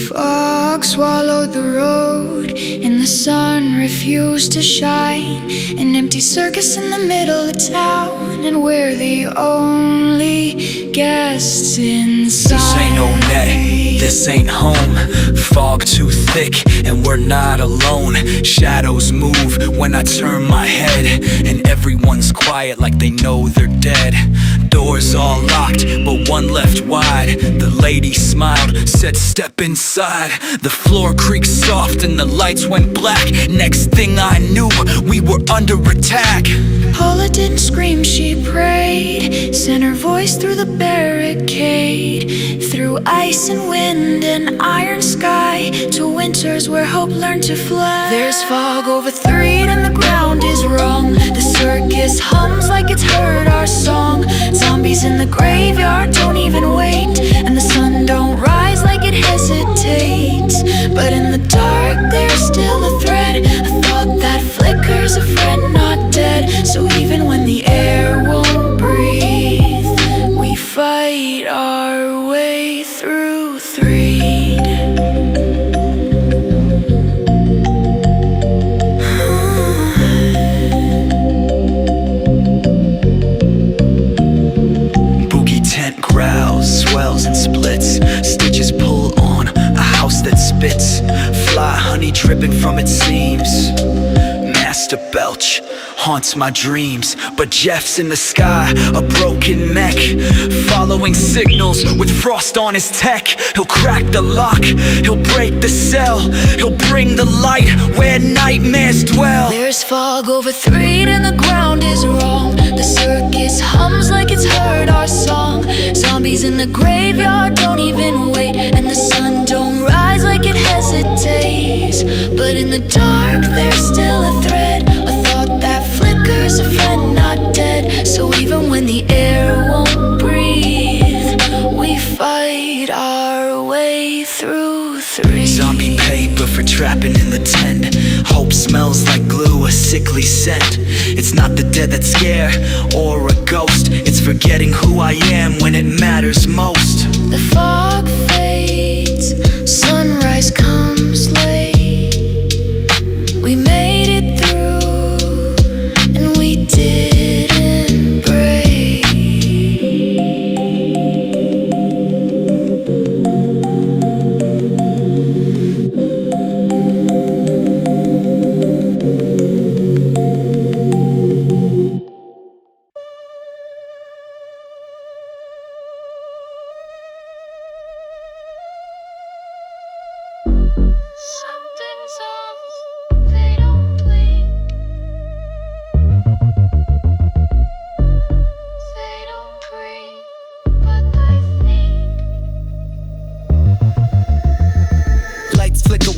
Fog swallowed the road, and the sun refused to shine. An empty circus in the middle of town, and we're the only guests inside. This ain't Onett, this ain't home. Fog too thick, and we're not alone. Shadows move when I turn my head, and everyone's quiet like they know they're dead. Doors all locked, but one left wide. The lady smiled, said step inside. The floor creaked soft and the lights went black. Next thing I knew, we were under attack. Paula didn't scream, she prayed. Sent her voice through the barricade, through ice and wind and iron sky, to winters where hope learned to fly. There's fog over Threed and the ground is wrong. The circus hums like it's heard our song. Zombies in the graveyard don't even wait, and the sun don't rise like it hesitates. But in the dark there's still a thread, a thought that flickers, a friend not dead. So even when the air won't breathe, we fight our way through Threed. Boogie tent growls, swells and splits. Stitches pull on a house that spits. Fly honey dripping from its seams. Master Belch haunts my dreams, but Jeff's in the sky, a broken mech, following signals with frost on his tech. He'll crack the lock, he'll break the cell, he'll bring the light where nightmares dwell. There's fog over Threed and the ground is wrong. The circus hums like it's heard our song. Zombies in the graveyard don't even wait, and the sun don't rise like it hesitates. But in the dark there's still a thread, a thought that flickers, a friend not dead. So even when the air won't breathe, we fight our way through Threed. Zombie paper for trapping in the tent. Hope smells like glue, a sickly scent. It's not the dead that scare, or a ghost. It's forgetting who I am when it matters most. The fog fades, sunrise comes late. We made it through, and we didn't break.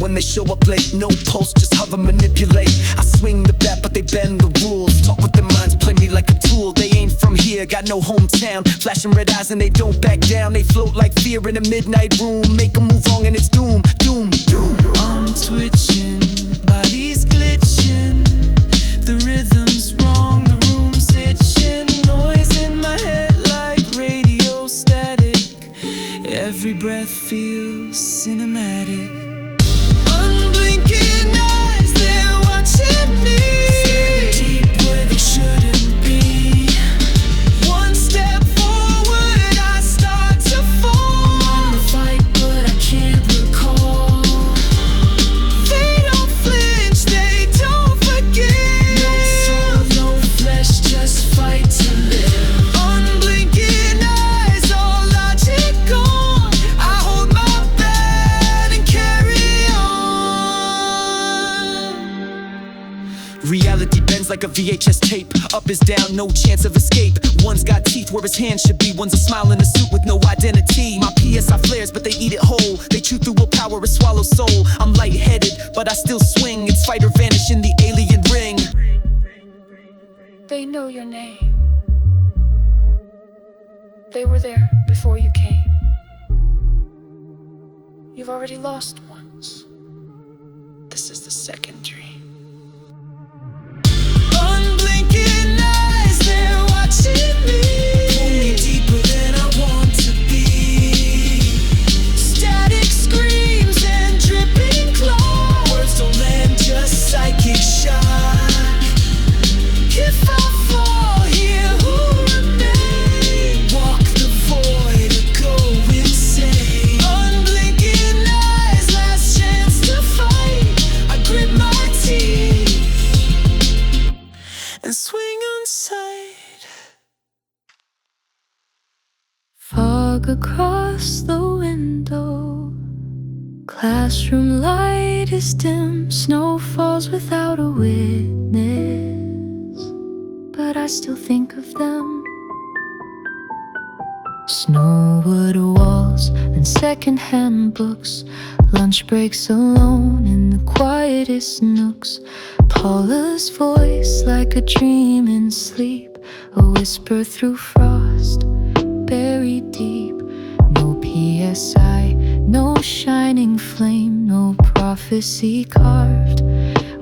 When they show up late, no pulse, just hover, manipulate. I swing the bat, but they bend the rules. Talk with their minds, play me like a tool. They ain't from here, got no hometown. Flashing red eyes and they don't back down. They float like fear in a midnight room. Make 'em move wrong and it's doom, doom, doom. I'm twitching, body's glitching. The rhythm's wrong, the room's itching. Noise in my head like radio static. Every breath feels cinematic. Unblinking eyes, they're watching me. Deep where they shouldn't be. One step forward, I start to fall. I wanna fight, but I can't recall. They don't flinch, they don't forgive. No soul, no flesh, just fight to live. Unblinking eyes, all logic gone. I hold my breath and carry on. Reality bends like a VHS tape. Up is down, no chance of escape. One's got teeth where his hand should be. One's a smile in a suit with no identity. My PSI flares, but they eat it whole. They chew through willpower and swallow soul. I'm lightheaded, but I still swing. It's fight or vanish in the alien ring. They know your name. They were there before you came. You've already lost once. This is the second dream. Unblinking eyes, they're watching me. Pull me deeper than I want to be. Static screams and dripping claws. Words don't land, just psychic shock. If I fall here, who remain? Walk the void or go insane. Unblinking eyes, last chance to fight. I grip my teeth and swing on sight. Fog across the window. Classroom light is dim. Snow falls without a witness, but I still think of them. Snowwood walls and secondhand books. Lunch breaks alone in the quietest nooks. Paula's voice like a dream in sleep. A whisper through frost, buried deep. No PSI, no shining flame. No prophecy carved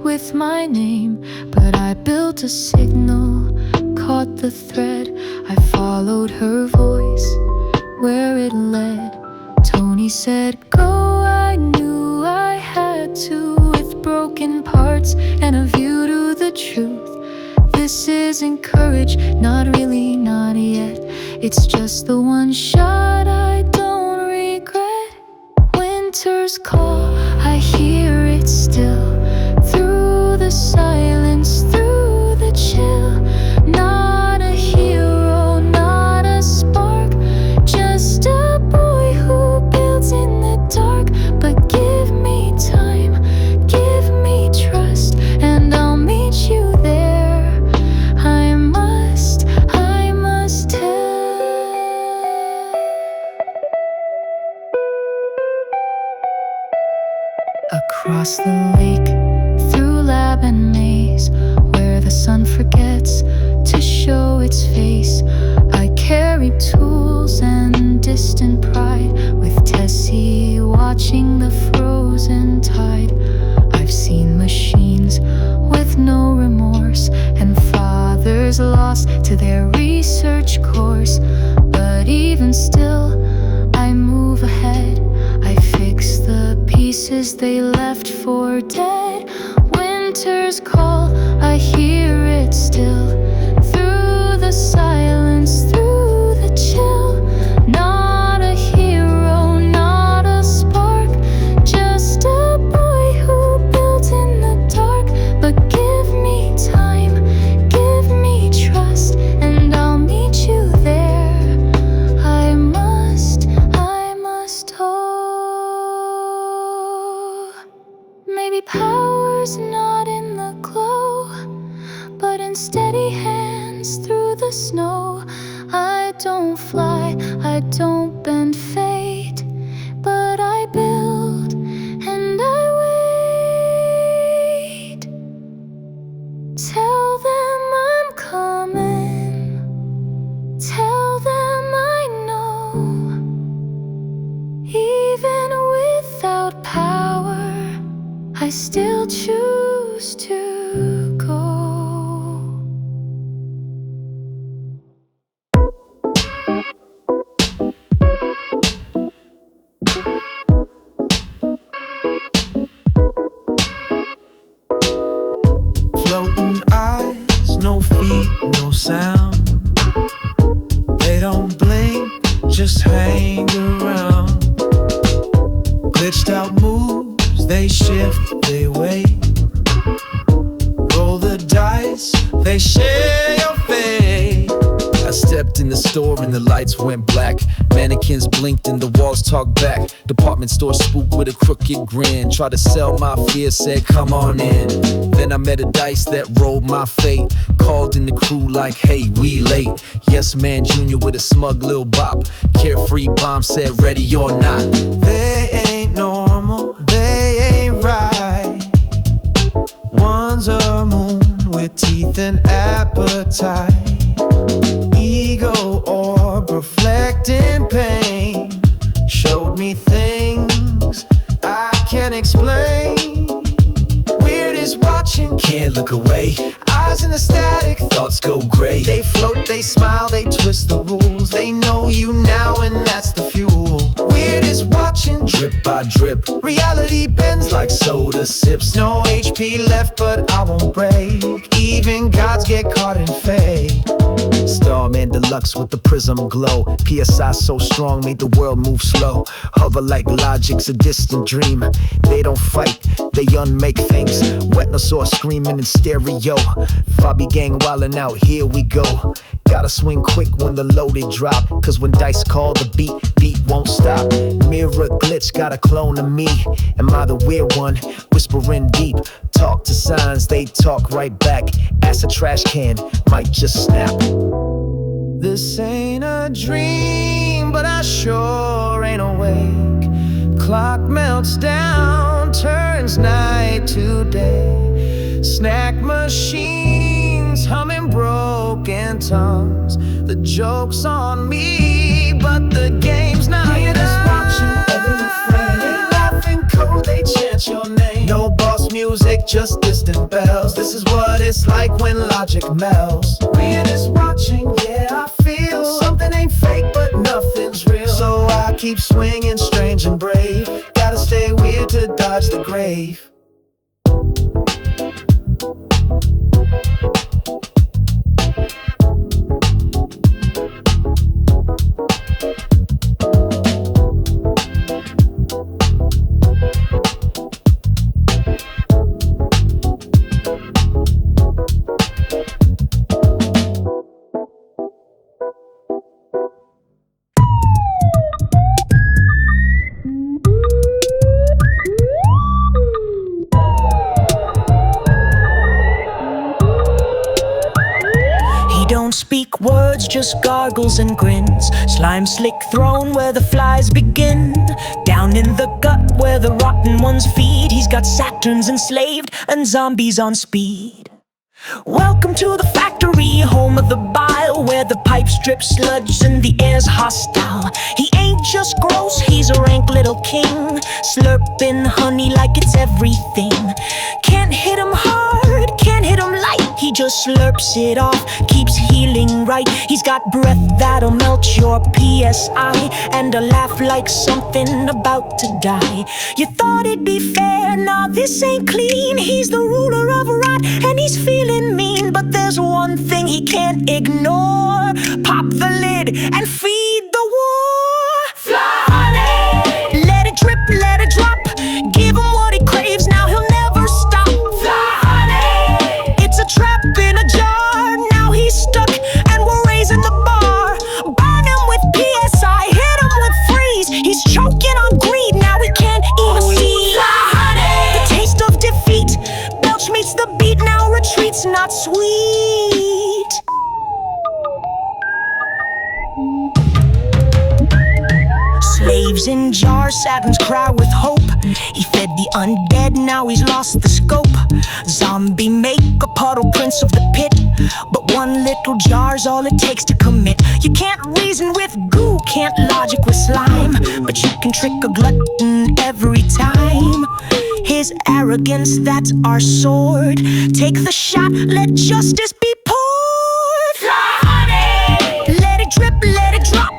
with my name. But I built a signal, caught the thread. I followed her voice where it led. Tony said go, I knew I had to. With broken parts and a view to the truth. This isn't courage, not really, not yet. It's just the one shot I don't regret. Winter's call, I hear it still. Through the silence, through the chill. Not a hero, not a spark. Just a boy who builds in the dark. But give me time, give me trust, and I'll meet you there. I must tell. Across the lake, through lab and maze, where the sun forgets to show its face. I carry tools and distant pride, with Tessie watching the frozen tide. I've seen machines with no remorse, and fathers lost to their research course. But even still, I move ahead. I fix the pieces they left for dead. Winter's call, I hear it still. Through the silence, through the chill. Not a hero, not a spark. Just a boy who built in the dark. But give me time, give me trust, and I'll meet you there. I must hope. Maybe power's not in the glow, but in steady hands through the snow. I don't fly, I don't bend fate, but I build and I will. I still choose to go. Floating eyes, no feet, no sound. They don't blink, just hang around. Glitched out moves, they shift, they wait. Roll the dice, they share your fate. I stepped in the store and the lights went black. Mannequins blinked and the walls talked back. Department store spooked with a crooked grin. Tried to sell my fear, said come on in. Then I met a dice that rolled my fate. Called in the crew like, hey, we late. Yes man Junior with a smug little bop. Carefree bomb said ready or not. They ain't normal, they ain't right. One's a moon with teeth and appetite. Ego orb reflecting pain. Showed me things I can't explain. Weird is watching, can't look away. Eyes in the static, thoughts go gray. They float, they smile, they twist the rules. They know you now and that's the fuel. Weird is watching, drip by drip. Reality bends like soda sips. No HP left but I won't break. Even gods get caught in fate. Starman Deluxe with the prism glow. PSI so strong made the world move slow. Hover like logic's a distant dream. They don't fight, they unmake things. Wetnosaur screaming in stereo. Fabi gang wildin' out, here we go. Gotta swing quick when the loaded drop. Cause when dice call the beat won't stop. Mirror glitch, got a clone of me. Am I the weird one? Whispering deep. Talk to signs, they talk right back. Ask a trash can, might just snap. This ain't a dream, but I sure ain't awake. Clock melts down, turns night to day. Snack machines humming broken tongues. The joke's on me, but the game's not done. Just watching every frame. They laugh in code, they chant your name. No boss music, just distant bells. This is what it's like when logic melts. Weird is watching, yeah, I feel something ain't fake, but nothing's real. So I keep swinging, strange and brave. Gotta stay weird to dodge the grave. Speak words, just gargles and grins. Slime slick thrown where the flies begin. Down in the gut where the rotten ones feed. He's got Saturns enslaved and zombies on speed. Welcome to the factory, home of the bile, where the pipes drip sludge and the air's hostile. He ain't just gross, he's a rank little king, slurping honey like it's everything. Can't hit him hard, can't hit him light. He just slurps it off, keeps healing right. He's got breath that'll melt your PSI, and a laugh like something about to die. You thought it'd be fair, nah, this ain't clean. He's the ruler of a rat, and he's feeling mean. But there's one thing he can't ignore. Pop the lid and feed the war. Fly honey, let it drip, let it drop. Give him what he craves, now he'll never stop. Fly honey, it's a trap in a jar. Now he's stuck and we're raising the bar. Burn him with PSI, hit him with freeze. He's choking on greed, now he can't even see. Fly honey, the taste of defeat. Belch meets the beat, now retreats, not sweet. Slaves in jars, Saturn's cry with hope. He fed the undead, now he's lost the scope. Zombie make a puddle prince of the pit, but one little jar's all it takes to commit. You can't reason with goo, can't logic with slime, but you can trick a glutton every time. His arrogance, that's our sword. Take the shot, let justice be poured. Fly, honey! Let it drip, let it drop.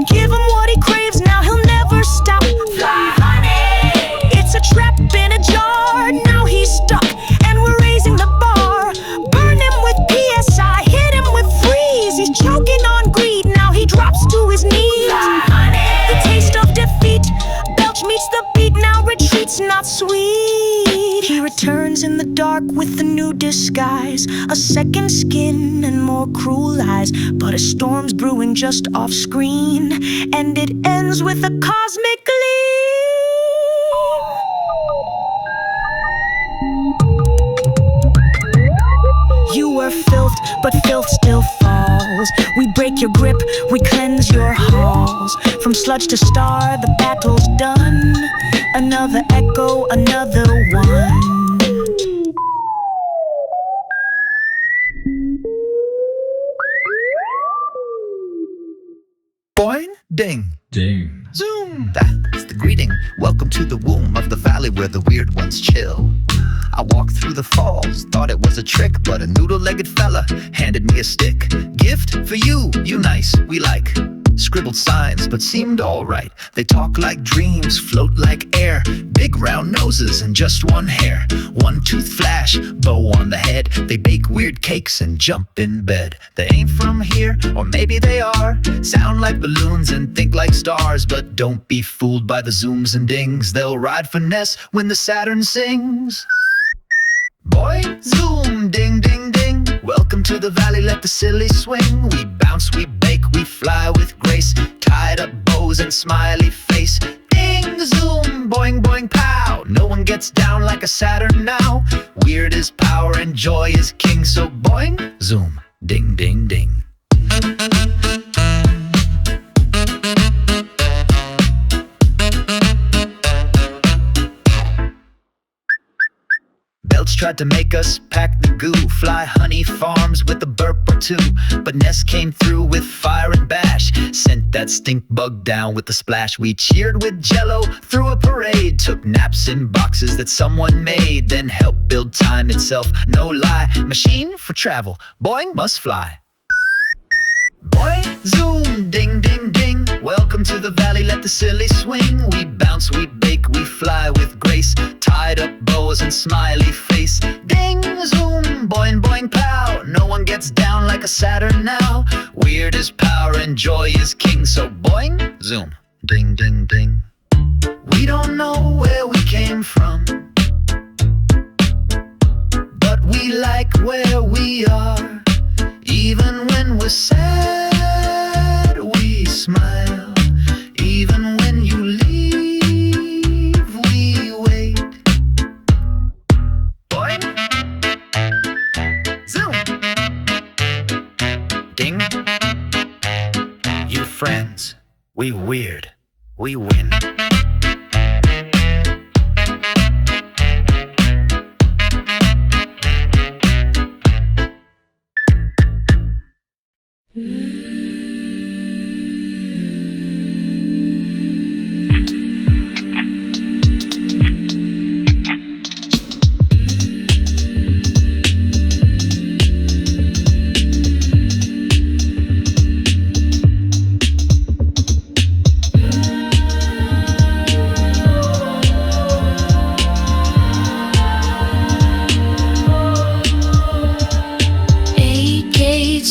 Give him what he craves, now he'll never stop. Fly, honey! It's a trap in a jar, now he's stuck, and we're raising the bar. Burn him with PSI, hit him with freeze. He's choking on greed, now he drops to his knees. Fly, honey! The taste of defeat, Belch meets the beat, now retreats not sweet. He returns in the dark with a new disguise, a second skin and more cruel eyes. But a storm's brewing just off screen, and it ends with a cosmic gleam. You were filth, but filth still falls. We break your grip, we cleanse your halls. From sludge to star, the battle's done. Another echo, another one. Boing, ding. Ding. Zoom. That's the greeting. Welcome to the womb of the valley where the weird ones chill. I walked through the falls, thought it was a trick, but a noodle-legged fella handed me a stick. Gift for you, you nice, we like. Scribbled signs, but seemed alright. They talk like dreams, float like air. Big round noses and just one hair. One tooth flash, bow on the head. They bake weird cakes and jump in bed. They ain't from here, or maybe they are. Sound like balloons and think like stars, but don't be fooled by the zooms and dings. They'll ride for Ness when the Saturn sings. Boy, zoom, ding, ding, ding. Welcome to the valley, let the silly swing. We bounce, we bake, we fly with grace. Tied up bows and smiley face. Ding, zoom, boing, boing, pow. No one gets down like a Saturn now. Weird is power and joy is king. So boing, zoom, ding, ding, ding. Belch tried to make us pack the goo, fly honey farms with a burp or two. But Ness came through with fire and bash, sent that stink bug down with a splash. We cheered with jello through a parade, took naps in boxes that someone made, then helped build time itself, no lie. Machine for travel, boing, must fly. Boing, zoom, ding, ding, ding. Welcome to the valley, let the silly swing. We bounce, we bake, we fly with grace. Tied up bows and smiley face. Ding, zoom, boing, boing, pow. No one gets down like a Saturn now. Weird is power and joy is king. So boing, zoom, ding, ding, ding. We don't know where we came from, but we like where we are. Even when we're sad, we smile. Even when you leave, we wait. Boing, zoom, ding. You friends, we weird, we win.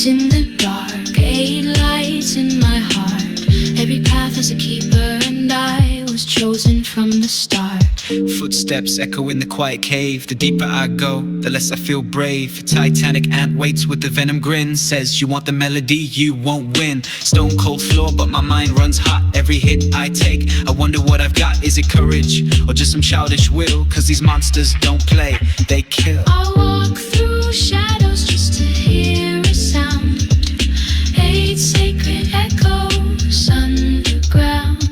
In the dark, 8 lights in my heart. Every path has a keeper, and I was chosen from the start. Footsteps echo in the quiet cave. The deeper I go, the less I feel brave. Titanic ant waits with the venom grin. Says you want the melody, you won't win. Stone cold floor, but my mind runs hot. Every hit I take, I wonder what I've got. Is it courage, or just some childish will? Cause these monsters don't play, they kill. I walk through shadows just to hear a sound. 8 sacred echoes underground.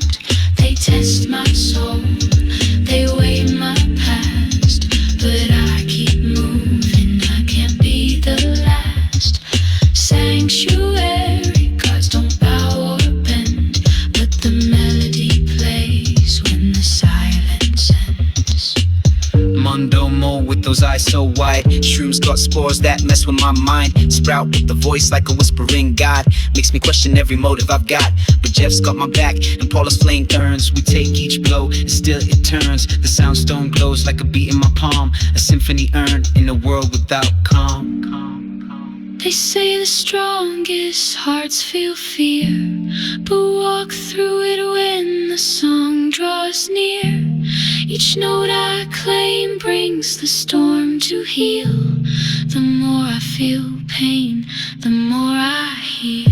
slow-mo with those eyes so wide. Shrooms got spores that mess with my mind. Sprout with the voice like a whispering god. Makes me question every motive I've got. But Jeff's got my back and Paula's flame turns. We take each blow and still it turns. The soundstone glows like a beat in my palm. A symphony earned in a world without calm. They say the strongest hearts feel fear, but walk through it when the song draws near. Each note I claim brings the storm to heal. The more I feel pain, the more I heal.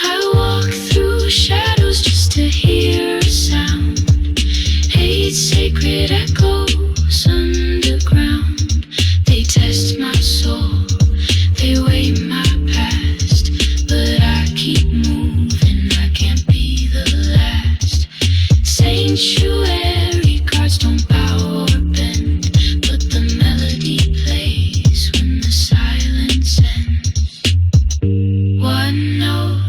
I walk through shadows just to hear a sound. Hate sacred echoes underground. They test my soul, they weigh my past, but I keep moving, I can't be the last. Sanctuary guards don't bow or bend, but the melody plays when the silence ends. One note,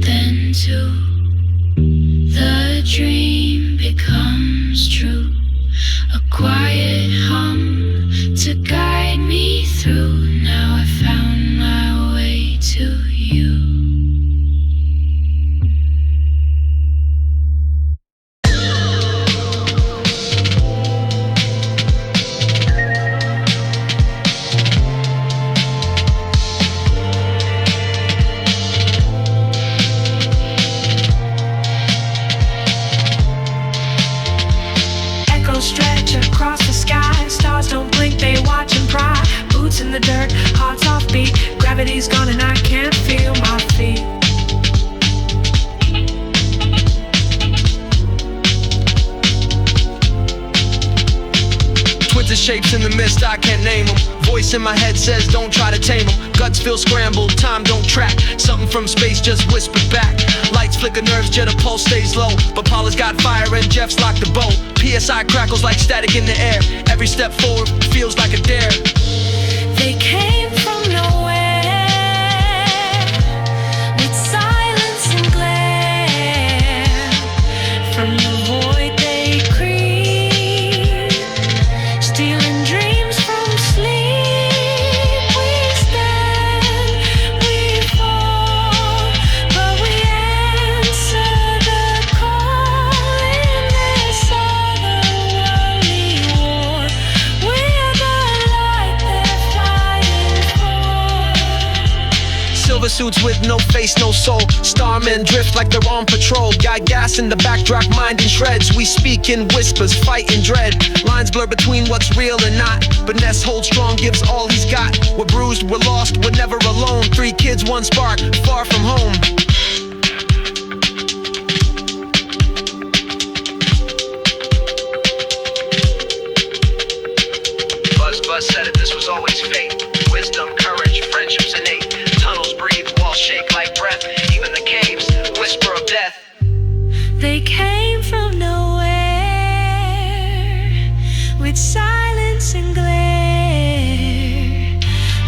then two, the dream becomes true. A quiet hum to guide me through. Now I found my way to you. Echoes stretch across the sky. Stars don't blink, they watch and pry. Boots in the dirt, hearts off beat. Gravity's gone and I can't feel my feet. Twitter shapes in the mist, I can't name them. Voice in my head says don't try to tame them. Guts feel scrambled, time don't track. Something from space just whispered back. Lights flicker, nerves jet, a pulse stays low. But Paula's got fire and Jeff's locked the bow. PSI crackles like static in the air. Every step forward feels like a dare. They came from nowhere, with silence and glare. From the void they creep, stealing dreams from sleep. We stand, we fall, but we answer the call in this otherworldly war. We're the light they're fighting for. Silver suits with no face, no soul. Starmen drift like they're on patrol. Guy gas in the backdrop, mind in shreds. We speak in whispers, fight in dread. Lines blur between what's real and not. But Ness holds strong, gives all he's got. We're bruised, we're lost, we're never alone. 3 kids, 1 spark, far from home. Buzz said it, this was always fate. Wisdom, courage, friendships innate. Tunnels breathe, walls shake like breath. Even the caves whisper of death. They came from nowhere, with silence and glare.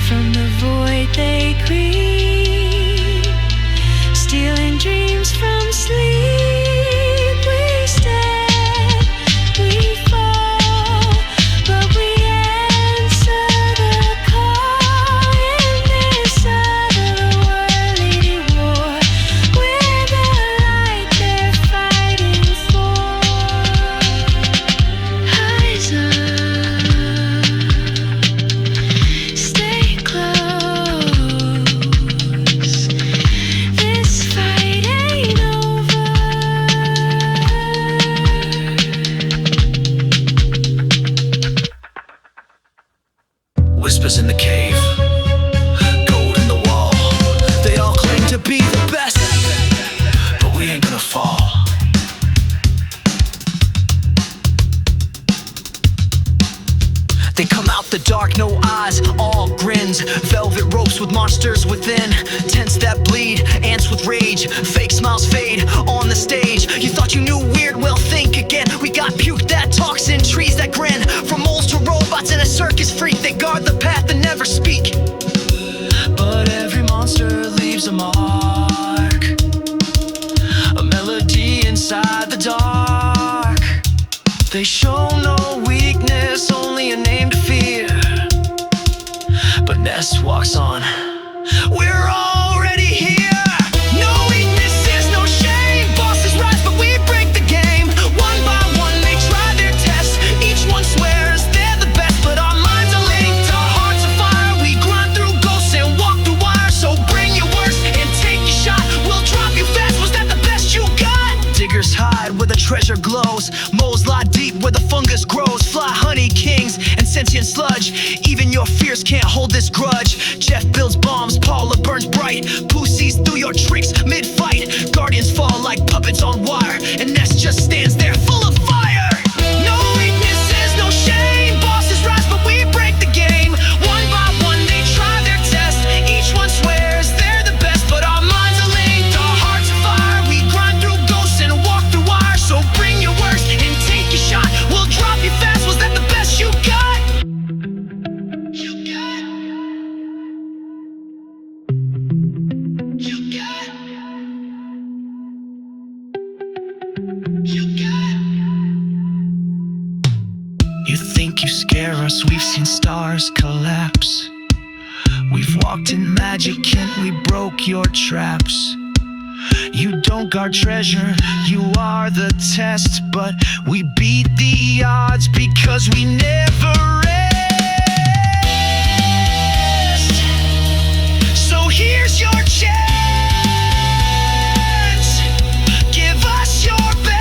From the void they creep, stealing dreams from sleep. We stand, we fall, but we answer the call in this otherworldly war. We're the light they're fighting for. Eyes up, stay close. This fight ain't over. Whispers in the cave, gold in the wall. They all claim to be the best, but we ain't gonna fall. They come out the dark, no eyes, all grins. Velvet ropes with monsters within. Tents that bleed, ants with rage. Fake smiles fade on the stage. You thought you knew weird, well think again. We got puke that talks in trees that grin. From moles to robots and a circus freak. They guard the path and never speak. But every monster leaves a mark, a melody inside the dark. They show no Ness walks on. We're already here. No weaknesses, no shame. Bosses rise, but we break the game. One by one, they try their tests. Each one swears they're the best, but our minds are linked, our hearts are fire. We grind through ghosts and walk through wires. So bring your worst and take your shot. We'll drop you fast. Was that the best you got? Diggers hide where the treasure glows. Moles lie deep where the fungus grows. Fly honey kings and sentient sludge. Even your fears can't hold this grudge. Jeff builds bombs, Paula burns bright. Pooh sees through your tricks mid-fight. Guardians fall like puppets on wire, and Ness just stands there full of fire. No weaknesses, no shame. Bosses rise, but we break the game. One by one, they try their test. Each one swears they're the best, but our minds are linked, our hearts are fire. We grind through ghosts and walk through wires. So bring your worst and take your shot. We'll drop you fast. Was that the best you got? You think you scare us, we've seen stars collapse. We've walked in magic and we broke your traps. You don't guard treasure, you are the test. But we beat the odds because we never rest. So here's your chance. Give us your best.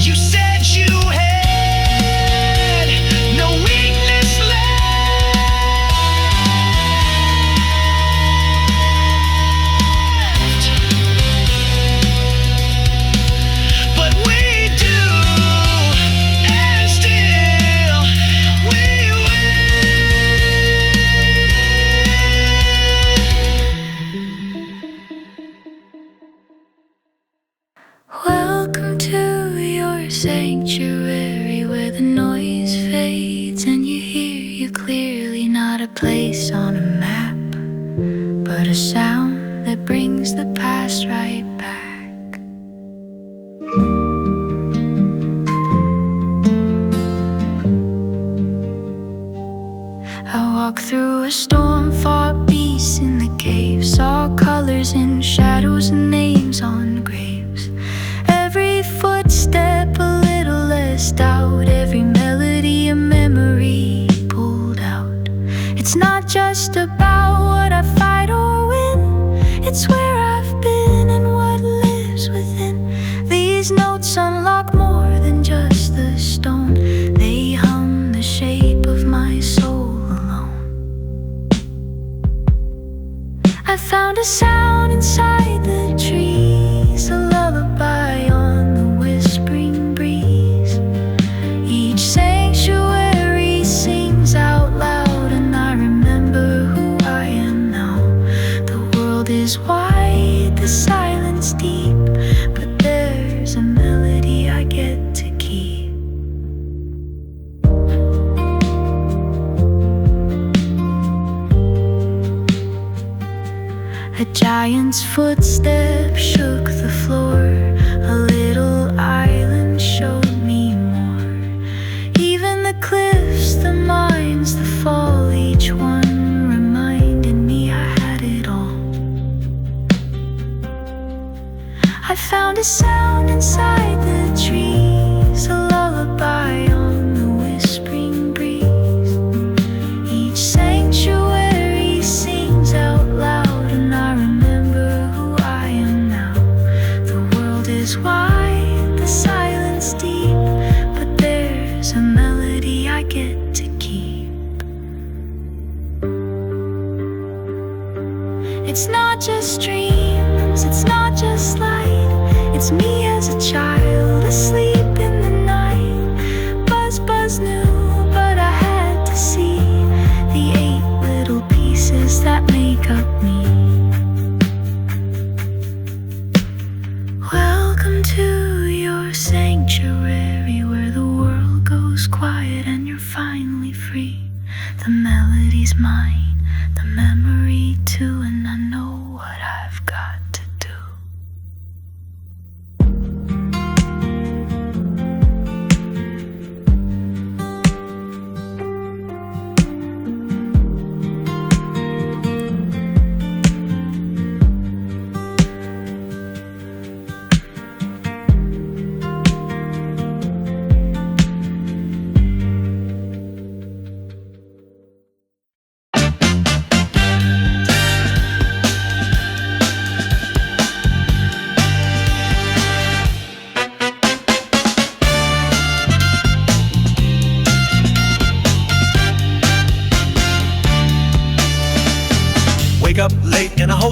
You said you had no weakness left, but we do, and still we win. Welcome to your sanctuary, where the noise fades and you hear you clearly. Not a place on a map, but a sound that brings the past right back. I walk through a storm, fought beasts in the cave, saw colors in shadows and names on graves. Every footstep a little less doubt, every melody a memory pulled out. It's not just about what I fight or win, it's where I've been and what lives within. These notes unlock more than just the stone, they hum the shape of my soul alone. I found a sound inside the trees, a lullaby on the whispering breeze. Each sanctuary sings out loud, and I remember who I am now. The world is wide, the silence deep, but there's a melody I get to keep. A giant's footsteps shook the floor. A little island showed me more. Even the cliffs, the mines, the fall, each one reminded me I had it all. I found a sound inside the trees, a lullaby on the whispering breeze. Each sanctuary sings out loud, and I remember who I am now. The world is wide, the silence deep, but there's a melody I get to keep. It's not just dreams, it's not just light, it's me as a child asleep in the night. Buzz, buzz new, but I had to see the 8 little pieces that make up me. Welcome to your sanctuary, where the world goes quiet and you're finally free. The melody's mine, the memory too, and I know what I've got to do.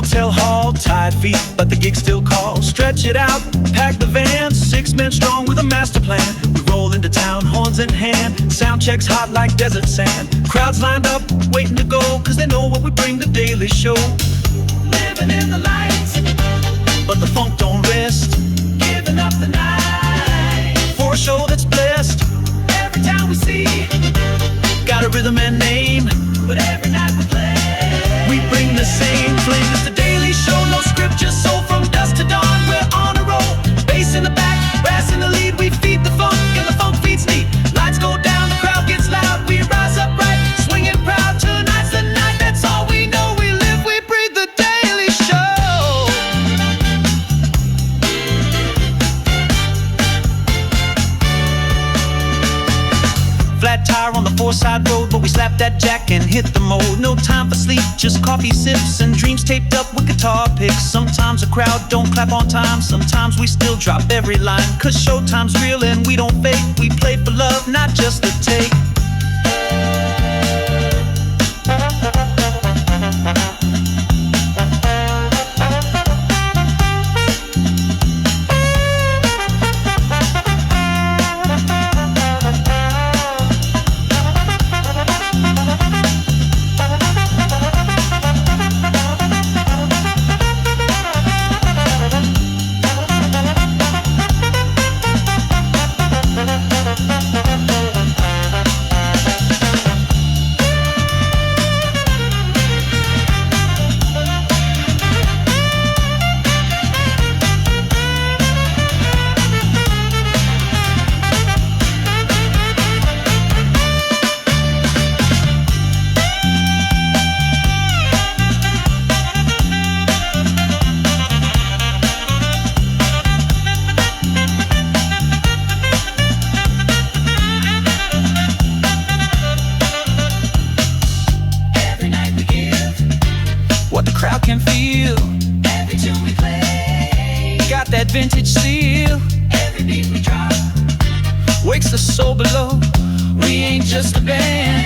Hotel hall, tired feet, but the gig still calls. Stretch it out, pack the van, 6 men strong with a master plan. We roll into town, horns in hand, sound checks hot like desert sand. Crowds lined up, waiting to go, cause they know what we bring, the daily show. Living in the lights, but the funk don't rest. Giving up the night, for a show that's blessed. Every town we see, got a rhythm and name, but every night we play, we bring the same flame. It's the daily show, no script, just soul from dusk to dawn. We're on a roll, bass in the back, brass in the lead. We feed the funk and the funk feeds neat. Lights go down, the crowd gets loud. We rise up right, swinging proud. Tonight's the night, that's all we know. We live, we breathe the daily show. Flat tire on the 4-side road, but we slap that jack and hit the mode. No time for sleep, just coffee sips and dreams taped up with guitar picks. Sometimes a crowd don't clap on time, sometimes we still drop every line. Cause showtime's real and we don't fake. We play for love, not just the take. Vintage seal, every beat we drop wakes the soul below. We ain't just a band,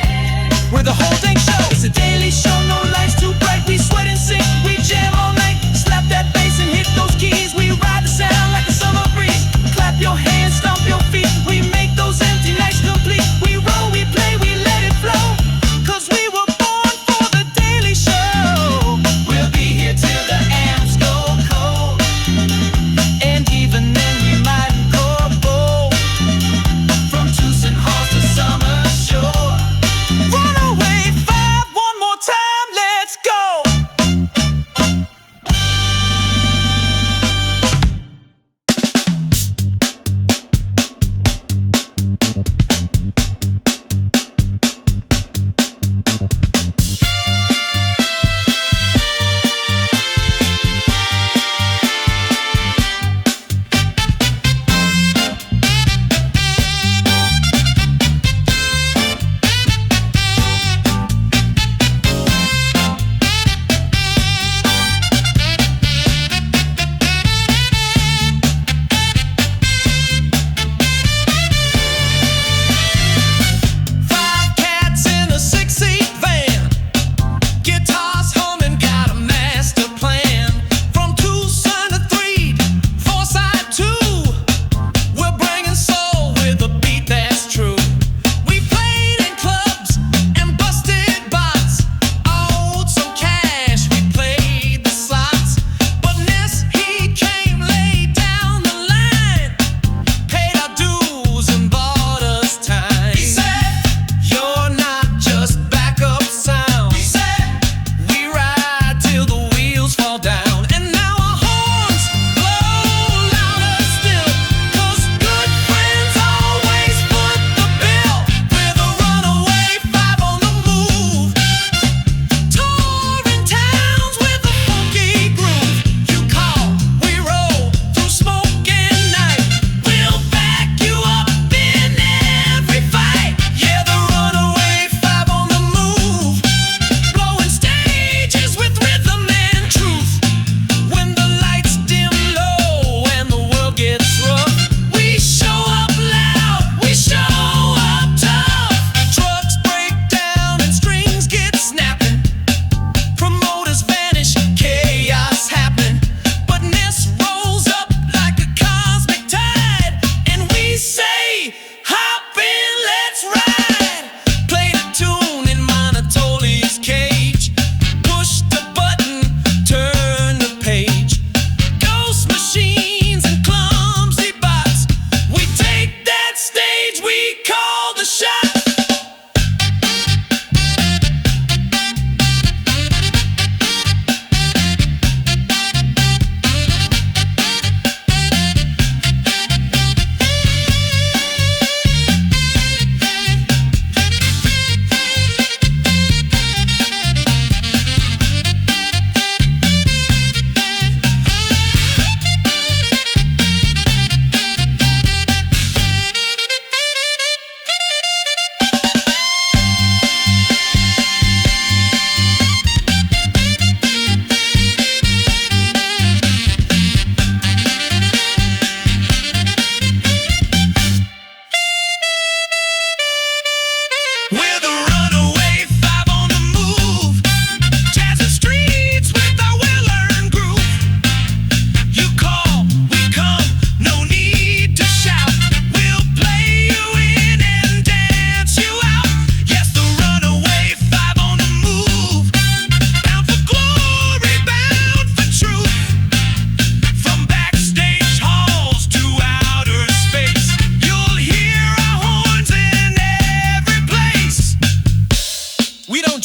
we're the whole dang show. It's a daily show, no lights too bright. We sweat and sing, we jam all night. Slap that bass and hit those keys. We ride the sound like a summer breeze. Clap your hands, stomp your feet. We make those empty nights complete. We roll, we play, we let it flow. Cause we were born for the daily show. We'll be here till the amps go cold. And even then we might go bold. From Tucson Halls to Summer Shore. Runaway Five, one more time, let's go.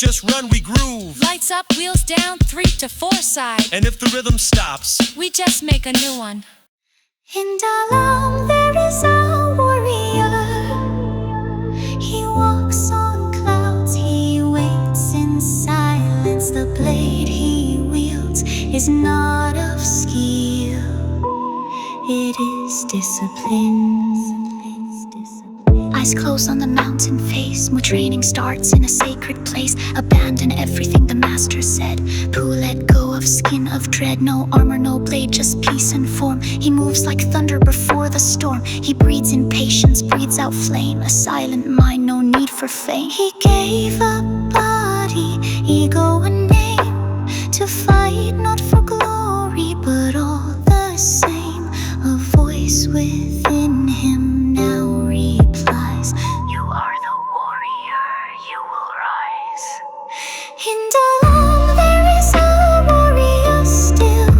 just run, we groove. Lights up, wheels down, 3 to 4 side. And if the rhythm stops, we just make a new one. In Dalaam there is a warrior. He walks on clouds, he waits in silence. The blade he wields is not of skill, it is discipline. Eyes closed on the mountain face. More training starts in a sacred place. Abandon everything the master said. Pooh let go of skin of dread. No armor, no blade, just peace and form. He moves like thunder before the storm. He breathes in patience, breathes out flame. A silent mind, no need for fame. He gave up body, ego and name, to fight not for glory but all the same. A voice within him now replies, you are the warrior, you will rise. In Dalaam there is a warrior still,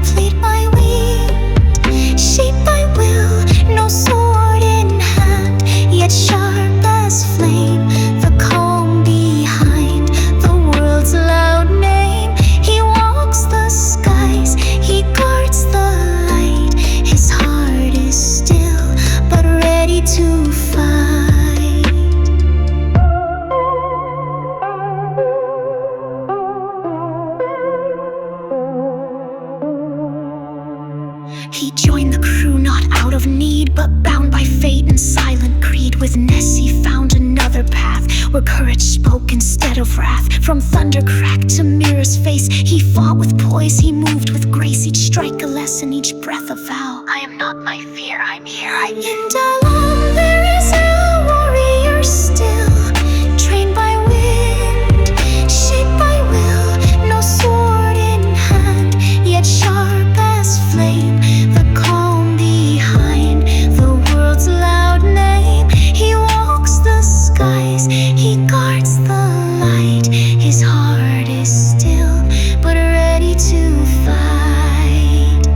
fleet by wind, shaped by will. No sword in hand, yet sharp as flame. The calm behind the world's loud name. He walks the skies, he guards the light. His heart is still, but ready to fight. He joined the crew not out of need, but bound by fate and silent greed. With Ness he found another path, where courage spoke instead of wrath. From thunder crack to mirror's face, he fought with poise, he moved with grace. Each strike a lesson, each breath a vow. I am not my fear, I'm here, I'm in Dalaam there is a warrior still, trained by wind, shaped by will. No sword in hand, yet sharp as flame. The calm behind the world's loud name. He walks the skies, he guards the light. His heart is still, but ready to fight.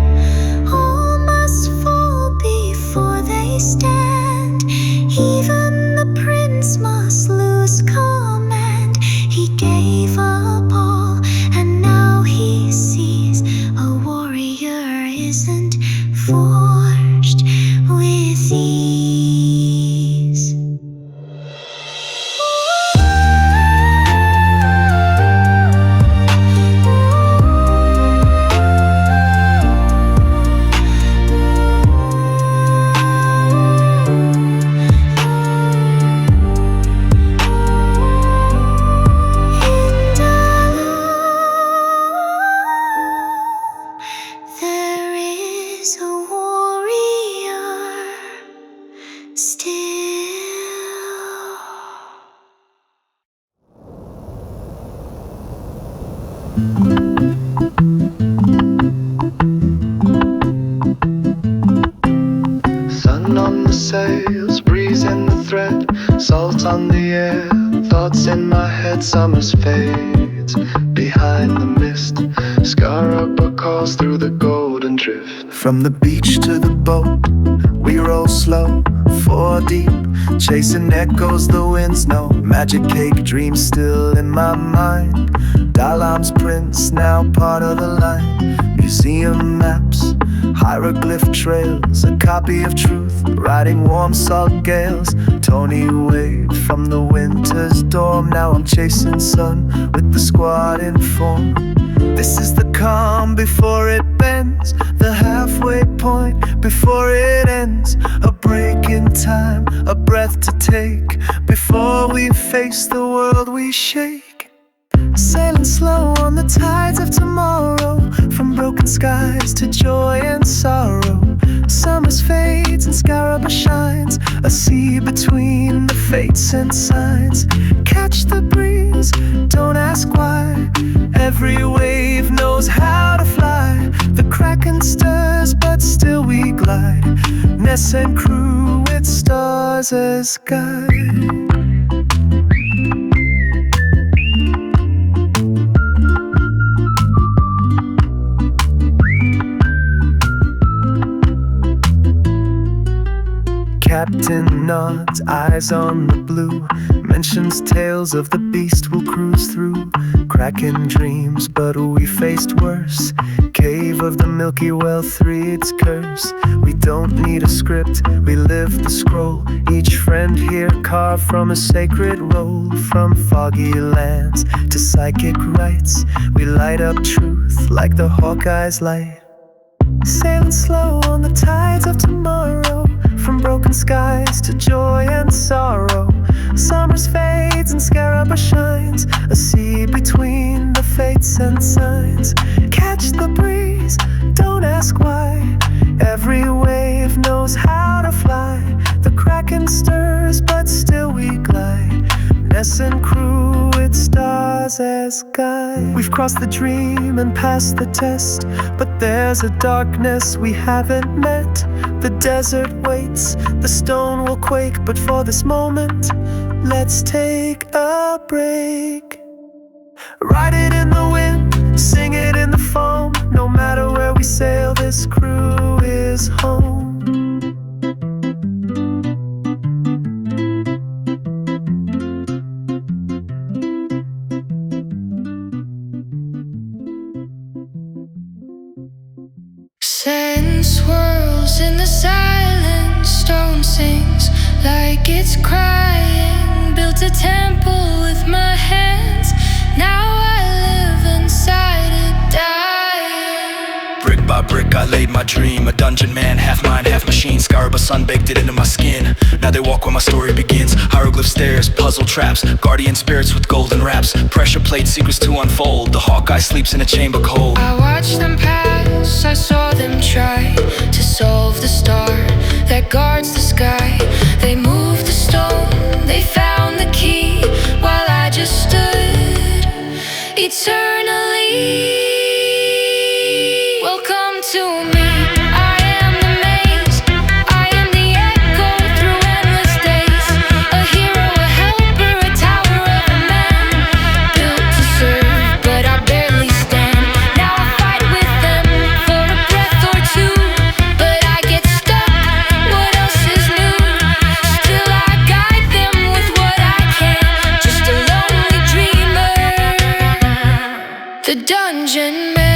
All must fall before they stand. Even the prince must lose command. He gave up all, and now he sees a warrior isn't forged with ease. There is a warrior still. Sun on the sails, breeze in the thread, salt on the air, thoughts in my head. Summer's fades behind the mist, Scaraba calls through the golden drift. From the beach to the boat, we roll slow, 4 deep, chasing echoes the winds know. Magic cake dreams still in my mind. Dalaam's prints now part of the line. Museum maps, hieroglyph trails, a copy of truth, riding warm salt gales. Tony waved from the winter's dorm. Now I'm chasing sun with the squad in form. This is the calm before it bends, the halfway point before it ends. A break in time, a breath to take, before we face the world we shake. Sailing slow on the tides of tomorrow, from broken skies to joy and sorrow. Summer's fades and Scaraba shines, a sea between the fates and signs. Catch the breeze, don't ask why, every wave knows how to fly. The kraken stirs, but still we glide, Ness and crew with stars as guide. Captain nods, eyes on the blue. Mentions tales of the beast we'll cruise through. Cracking dreams, but we faced worse. Cave of the Milky Well, 3 its curse. We don't need a script, we live the scroll. Each friend here carved from a sacred roll. From foggy lands to psychic rites, we light up truth like the Hawkeye's light. Sailing slow on the tides of tomorrow. From broken skies to joy and sorrow. Summer's fades and Scaraba shines. A sea between the fates and signs. Catch the breeze, don't ask why. Every wave knows how to fly. The kraken stirs, but still we glide. Ness and crew with stars as guide. We've crossed the dream and passed the test, but there's a darkness we haven't met. The desert waits, the stone will quake, but for this moment, let's take a break. Ride it in the wind, sing it in the foam. No matter where we sail, this crew is home. Sand swirls in the silence, stone sings like it's crying. Built a temple with my hands, now I live inside it, dying. Brick by brick I laid my dream. A dungeon man, half mind, half machine. Scaraba sun baked it into my skin. Now they walk where my story begins. Hieroglyph stairs, puzzle traps, guardian spirits with golden wraps. Pressure plate secrets to unfold. The Hawkeye sleeps in a chamber cold. I watched them pass, I saw them try to solve the star that guards the sky. They moved the stone, they found the key, while I just stood eternally. Welcome to me. I am the maze, I am the echo through endless days. A hero, a helper, a tower of a man, built to serve, but I barely stand. Now I fight with them for a breath or two, but I get stuck. What else is new? Still I guide them with what I can. Just a lonely dreamer, the dungeon man.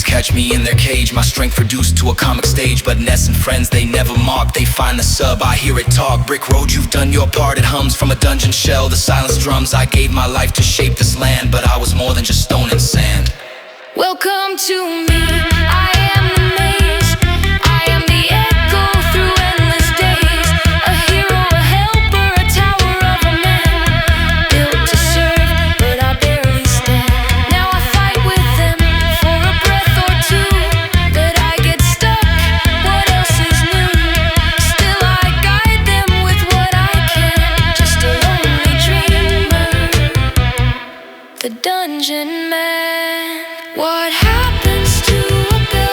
Catch me in their cage, my strength reduced to a comic stage. But Ness and friends, they never mock. They find the sub, I hear it talk. Brick road, you've done your part. It hums from a dungeon shell. The silence drums, I gave my life to shape this land, but I was more than just stone and sand. Welcome to me. I am the maze, I am the echo through endless days. A hero, a helper, a tower of a man, built to serve, but I barely stand. Now I fight with them for a breath or two, but I get stuck. What else is new? Still I guide them with what I can. Just a lonely dreamer, the dungeon man. What happens to a building?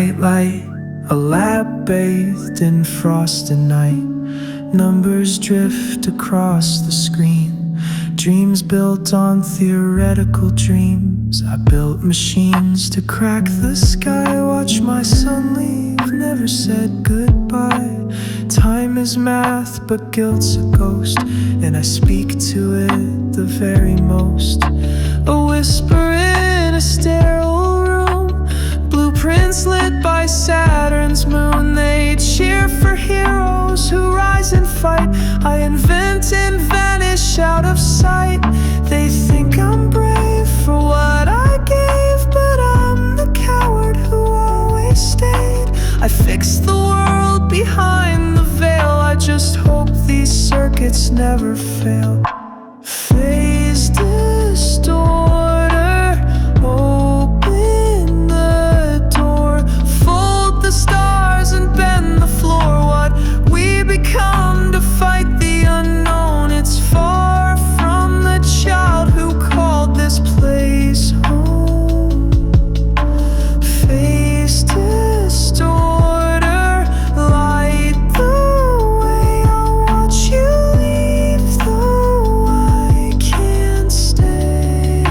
bright light, a lab bathed in frost and night. Numbers drift across the screen. Dreams built on theoretical dreams. I built machines to crack the sky. Watch my son leave, never said goodbye. Time is math, but guilt's a ghost, and I speak to it the very most. A whisper in a sterile room, blueprints lit by Saturn's moon. They cheer for heroes who rise and fight. I invent and vanish out of sight. They think I'm brave for what I gave, but I'm the coward who always stayed. I fix the world behind the veil. I just hope these circuits never fail. Phase distorter, open the door, fold the stars and bend the floor. What we become to fight the unknown, it's far from the child who called this place home. Phase distorter, light the way. I'll watch you leave, though I can't stay.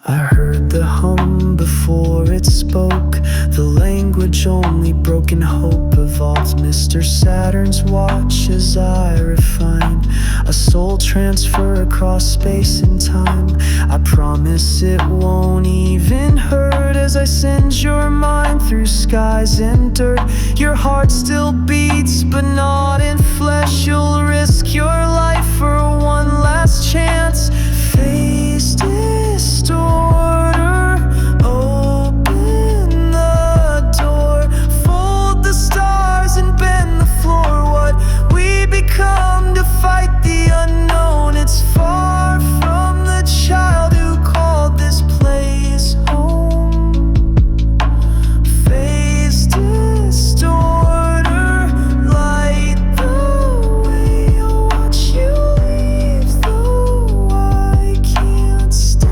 I heard the hum before it spoke. The language only broken hope evolved. Mr. Saturn's watch as I refine a soul transfer across space and time. I promise it won't even hurt as I send your mind through skies and dirt. Your heart still beats, but not in flesh. You'll risk your life for one last chance. Phase distorter, open the door, fold the stars and bend the floor. What we become to fight the unknown, it's far from the child who called this place home. Phase distorter, light the way. I'll watch you leave, though I can't stay.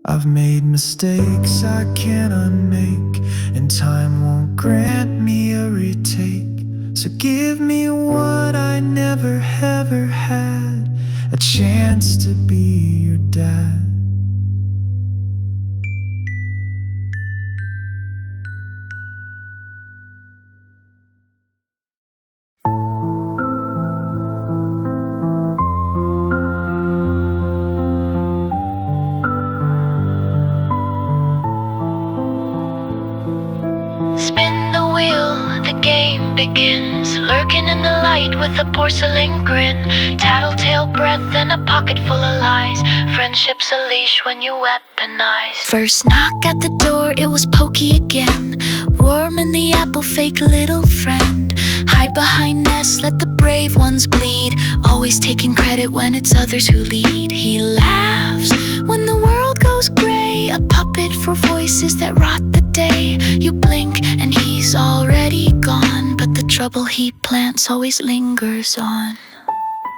I've made mistakes I can't unmake, and time won't grant me a retake. So give me what I never ever had, a chance to be your dad. Spin the wheel, the game begins. Lurking in the light with a porcelain grin. Tattletale breath and a pocket full of lies. Friendship's a leash when you weaponize. First knock at the door, it was Pokey again. Worm in the apple, fake little friend. Hide behind Ness, let the brave ones bleed. Always taking credit when it's others who lead. He laughs when the world goes gray. A puppet for voices that rot the day. You blink and he's already gone, but the trouble he plants always lingers on.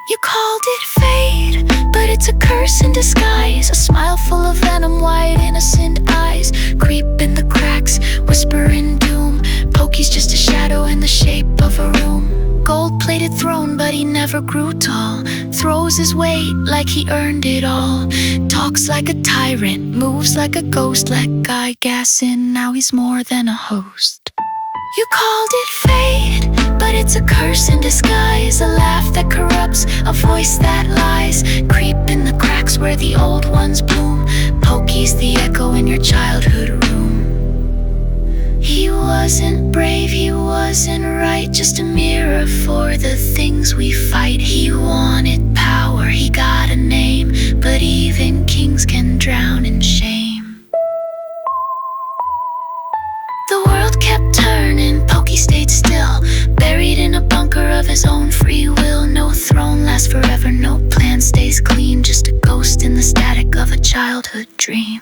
You called it fate, but it's a curse in disguise. A smile full of venom, wide innocent eyes. Creep in the cracks, whisper in doom. Pokey's just a shadow in the shape of a room. Gold-plated throne, but he never grew tall. Throws his weight like he earned it all. Talks like a tyrant, moves like a ghost. Let guy gas in, now he's more than a host. You called it fate, but it's a curse in disguise. A laugh that corrupts, a voice that lies. Creep in the cracks where the old ones bloom. Pokey's the echo in your childhood room. He wasn't brave, he wasn't right. Just a mirror for the things we fight. He wanted power, he got a name, but even kings can drown in shame. The world kept turning, Pokey stayed still. Buried in a bunker of his own free will. No throne lasts forever, no plan stays clean. Just a ghost in the static of a childhood dream.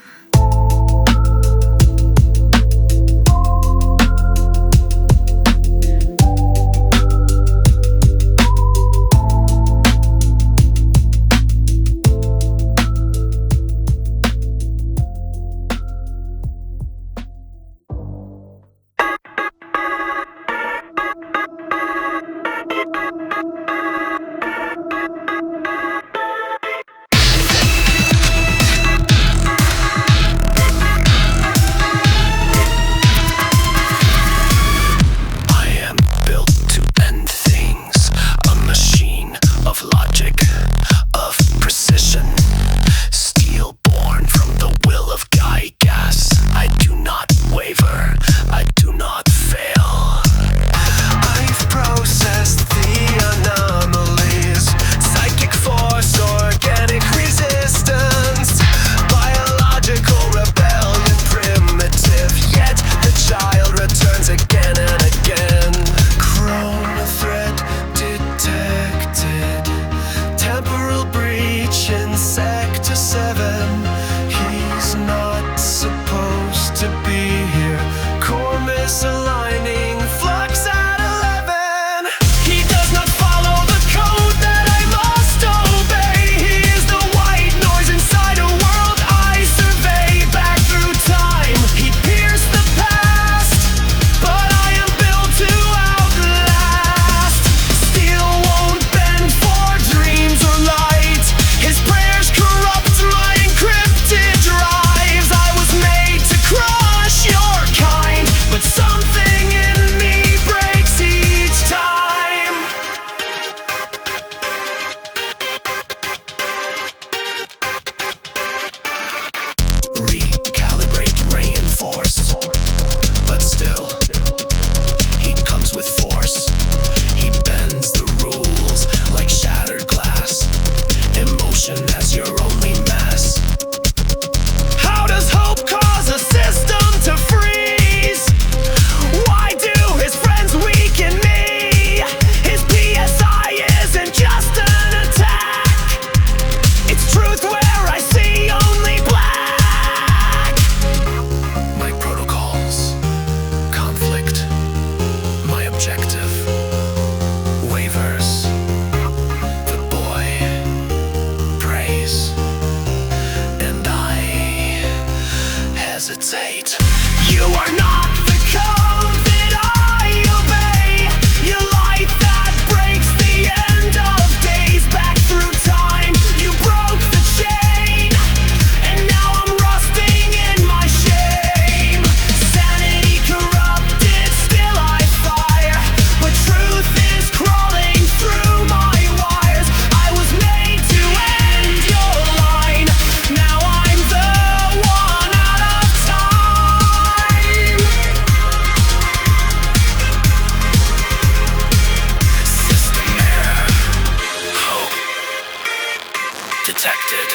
busted,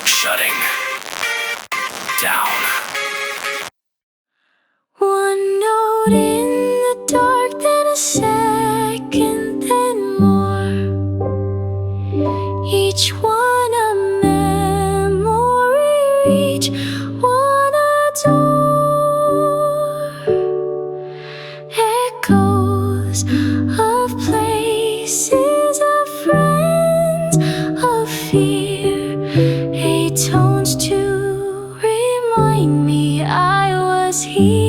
shutting down. One note in the dark, then a second, then more. Each one a memory, each one a door. Echoes of places, of friends, of fear. Tones to remind me I was here.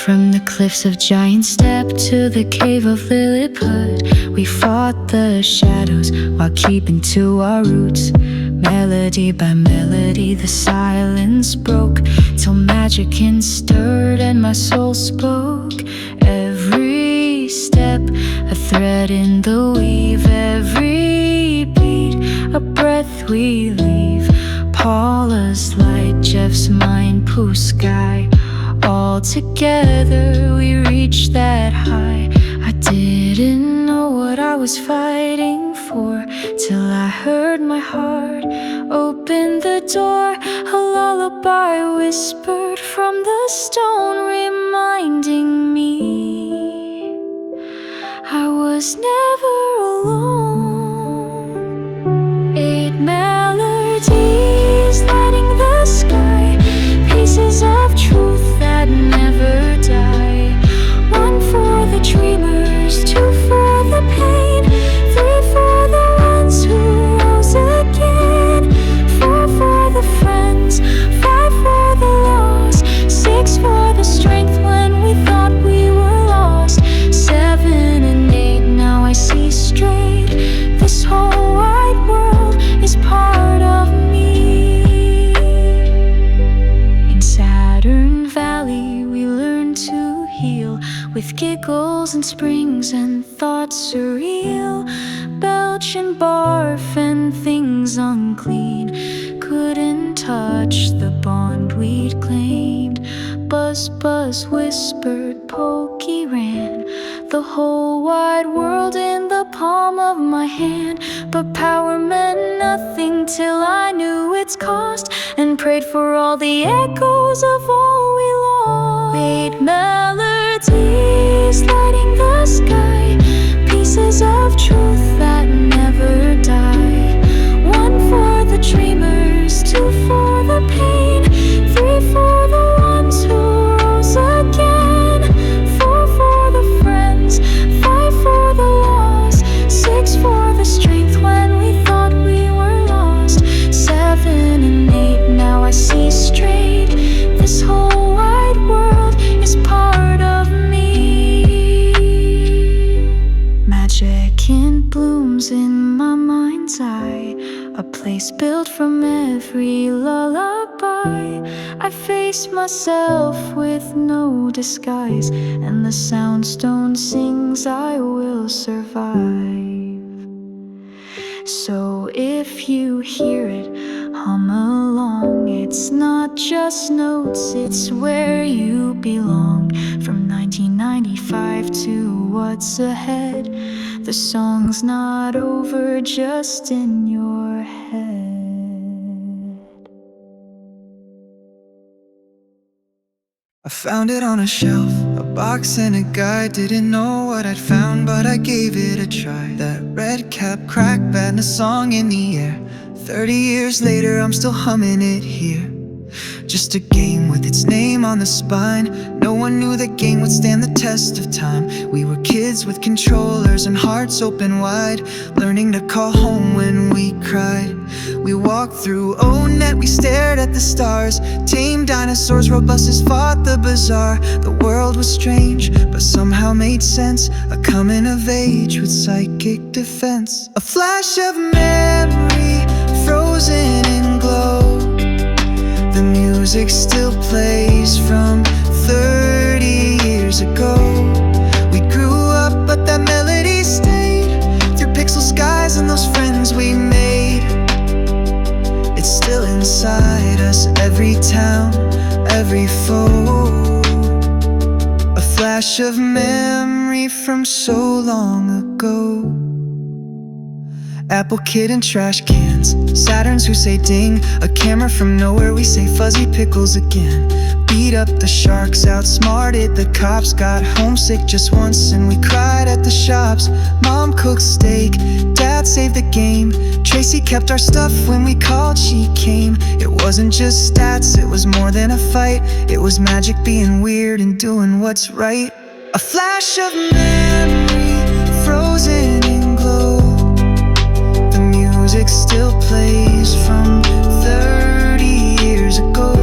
From the cliffs of Giant Step to the cave of Lilliput, we fought the shadows while keeping to our roots. Melody by melody, the silence broke till magic stirred and my soul spoke. Every step, a thread in the weave. Every beat, a breath we leave. Paula's light, Jeff's mind, Pooh's sky. All together we reached that high. I didn't know what I was fighting for till I heard my heart open the door. A lullaby whispered from the stone, reminding me I was never alone. 8 melodies lighting the sky, pieces of truth that never die. 1 for the dreamers, 2 for the pain, 3 for the ones who rose again, 4 for the friends, 5 for the lost, 6 for the strength when we thought we were lost, 7 and 8, now I see straight. This whole wide world is part of me. In Saturn Valley we learn to heal with giggles and springs and thoughts surreal. Belch and barf and things unclean couldn't touch the bond we'd claimed. Buzz, buzz whispered, Pokey ran. The whole wide world in the palm of my hand. But power meant nothing till I knew its cost, and prayed for all the echoes of all we lost. 8 melodies lighting the sky, pieces of truth that never die. 1 for the dreamers, 2 for the pain, 3 for the ones who rose again, 4 for the friends, 5 for the lost, 6 for the strength when we thought we were lost, 7 and 8, now I see straight. This whole wide world is part of me. Magic in blooms in my mind's eye, a place built from every lullaby. I face myself with no disguise, and the soundstone sings I will survive. So if you hear it, hum along. It's not just notes, it's where you belong. From 1995 to what's ahead, the song's not over, just in your head. I found it on a shelf, a box and a guide. Didn't know what I'd found, but I gave it a try. That red cap crack band, a song in the air. 30 years later, I'm still humming it here. Just a game with its name on the spine. No one knew the game would stand the test of time. We were kids with controllers and hearts open wide, learning to call home when we cried. We walked through Onett, we stared at the stars. Tame dinosaurs, rode buses, fought the bazaar. The world was strange, but somehow made sense. A coming of age with psychic defense. A flash of memory, frozen in glow. The music still plays from 30 years ago. We grew up, but that melody stayed. Through pixel skies town, every foe. A flash of memory from so long ago. Apple kid and trash cans, Saturns who say ding. A camera from nowhere, we say fuzzy pickles again. Beat up the sharks, outsmarted the cops. Got homesick just once and we cried at the shops. Mom cooked steak, Dad saved the game. Tracy kept our stuff when we called, she came. It wasn't just stats, it was more than a fight. It was magic being weird and doing what's right. A flash of memory, frozen in glow. The music still plays from 30 years ago.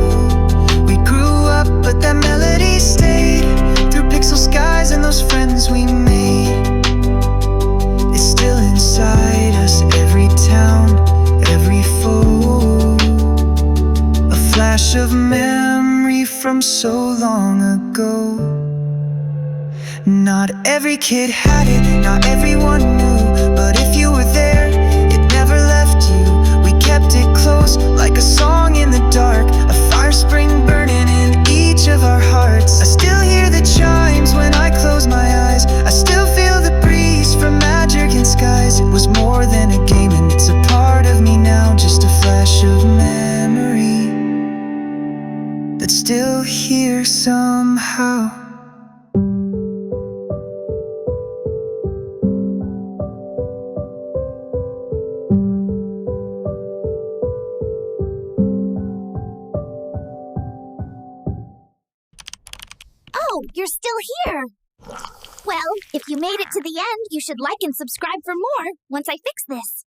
We grew up, but that melody stayed. Through pixel skies and those friends we made. It's still inside us, every town, every foe. A flash of memory from so long ago. Not every kid had it, not everyone knew. But if you were there, it never left you. We kept it close, like a song in the dark. A fire spring burning in each of our hearts. I still hear the chimes when I close my eyes. I still feel the breeze from magic in skies. It was more than a game and it's a part of me now. Just a flash of memory that's still here somehow. You're still here! Well, if you made it to the end, you should like and subscribe for more once I fix this.